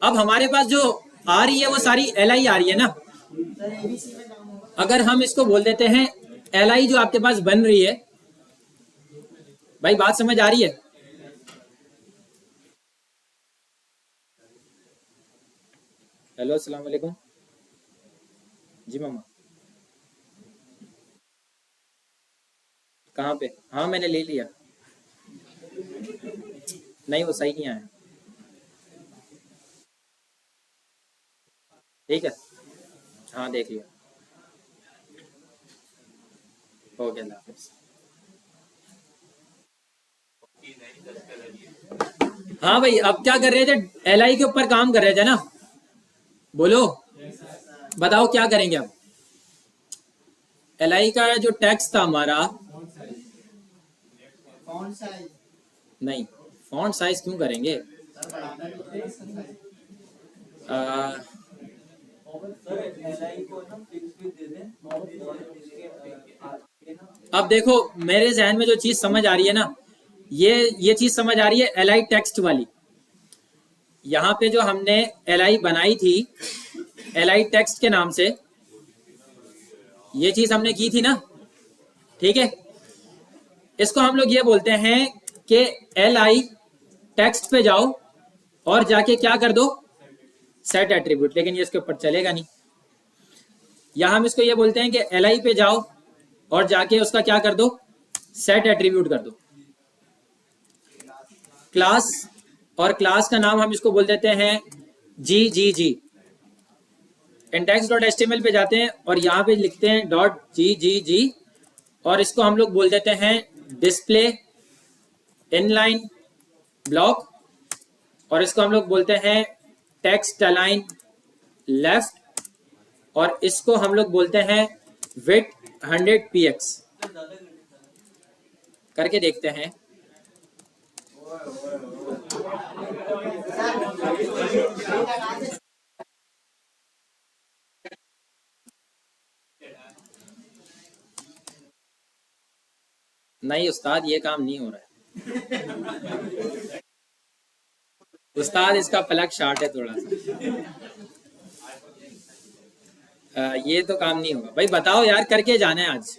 अब हमारे पास जो आ रही है वो सारी एलआई आ रही है ना। अगर हम इसको बोल देते हैं एलआई जो आपके पास बन रही है, भाई बात समझ आ रही है? हेलो अस्सलाम वालेकुम जी मामा, कहाँ पे? हाँ मैंने ले लिया, नहीं वो सही नहीं आया। ठीक है, हाँ देख लिया, हो गया, अल्लाह हाफिज़। हाँ भाई, अब क्या कर रहे थे, एलआई के ऊपर काम कर रहे थे ना, बोलो बताओ क्या करेंगे अब। एलआई का जो टेक्स्ट था हमारा,
फॉन्ट साइज
नहीं फॉन्ट साइज क्यों करेंगे, अब देखो मेरे जहन में जो चीज समझ आ रही है ना, ये चीज समझ आ रही है एलआई टेक्स्ट वाली। यहाँ पे जो हमने एलआई बनाई थी एलआई टेक्स्ट के नाम से, ये चीज हमने की थी ना, ठीक है। इसको हम लोग ये बोलते हैं कि एलआई टेक्स्ट पे जाओ और जाके क्या कर दो, सेट एट्रीब्यूट, लेकिन ये इसके ऊपर चलेगा नहीं। या हम इसको ये बोलते हैं कि एलआई पे जाओ और जाके उसका क्या कर दो, सेट एट्रीब्यूट कर दो, क्लास, और क्लास का नाम हम इसको बोल देते हैं जी। index.html पे जाते हैं और यहाँ पे लिखते हैं .gg, और इसको हम लोग बोल देते हैं डिस्प्ले इनलाइन ब्लॉक, और इसको हम लोग बोलते हैं टेक्स्ट अलाइन लेफ्ट, और इसको हम लोग बोलते हैं विड्थ 100 px। करके देखते हैं। नहीं उस्ताद, ये काम नहीं हो रहा है उस्ताद, इसका प्लग शॉर्ट है थोड़ा सा। ये तो काम नहीं होगा भाई, बताओ यार, करके जाना है आज।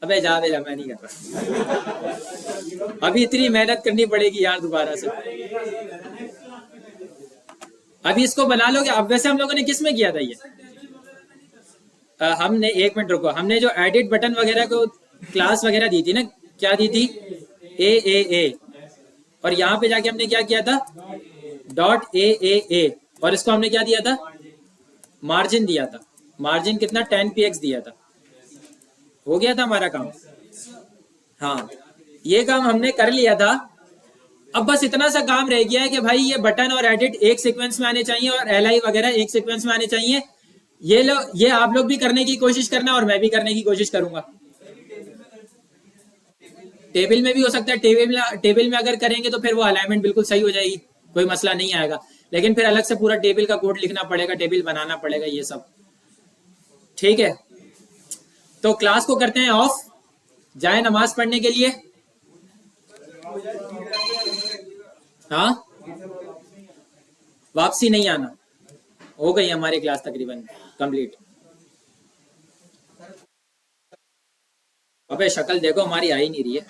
अबे जा बेटा, मैं नहीं कर रहा, अभी इतनी मेहनत करनी पड़ेगी यार दोबारा से। अभी इसको बना लोगे। अब वैसे हम लोगों ने किस में किया था ये, हमने, एक मिनट रुको, हमने जो एडिट बटन वगैरह को क्लास वगैरह दी थी ना, क्या दी थी, ए, और यहाँ पे जाके हमने क्या किया था, .a, और इसको हमने क्या दिया था, मार्जिन दिया था। मार्जिन कितना, 10 px दिया था। हो गया था हमारा काम। हाँ, ये काम हमने कर लिया था। अब बस इतना सा काम रह गया है कि भाई ये बटन और एडिट एक सीक्वेंस में आने चाहिए और एलआई वगैरह एक सीक्वेंस में आने चाहिए। ये आप लोग भी करने की कोशिश करना और मैं भी करने की कोशिश करूंगा। टेबल में भी हो सकता है, टेबल में अगर करेंगे तो फिर वो अलाइनमेंट बिल्कुल सही हो जाएगी, कोई मसला नहीं आएगा। लेकिन फिर अलग से पूरा टेबल का कोड लिखना पड़ेगा, टेबल बनाना पड़ेगा, ये सब। ठीक है, तो क्लास को करते हैं ऑफ, जाए नमाज पढ़ने के लिए। हाँ, वापसी नहीं आना। हो गई हमारी क्लास तकरीबन कंप्लीट। अबे शक्ल देखो हमारी आ ही नहीं रही है।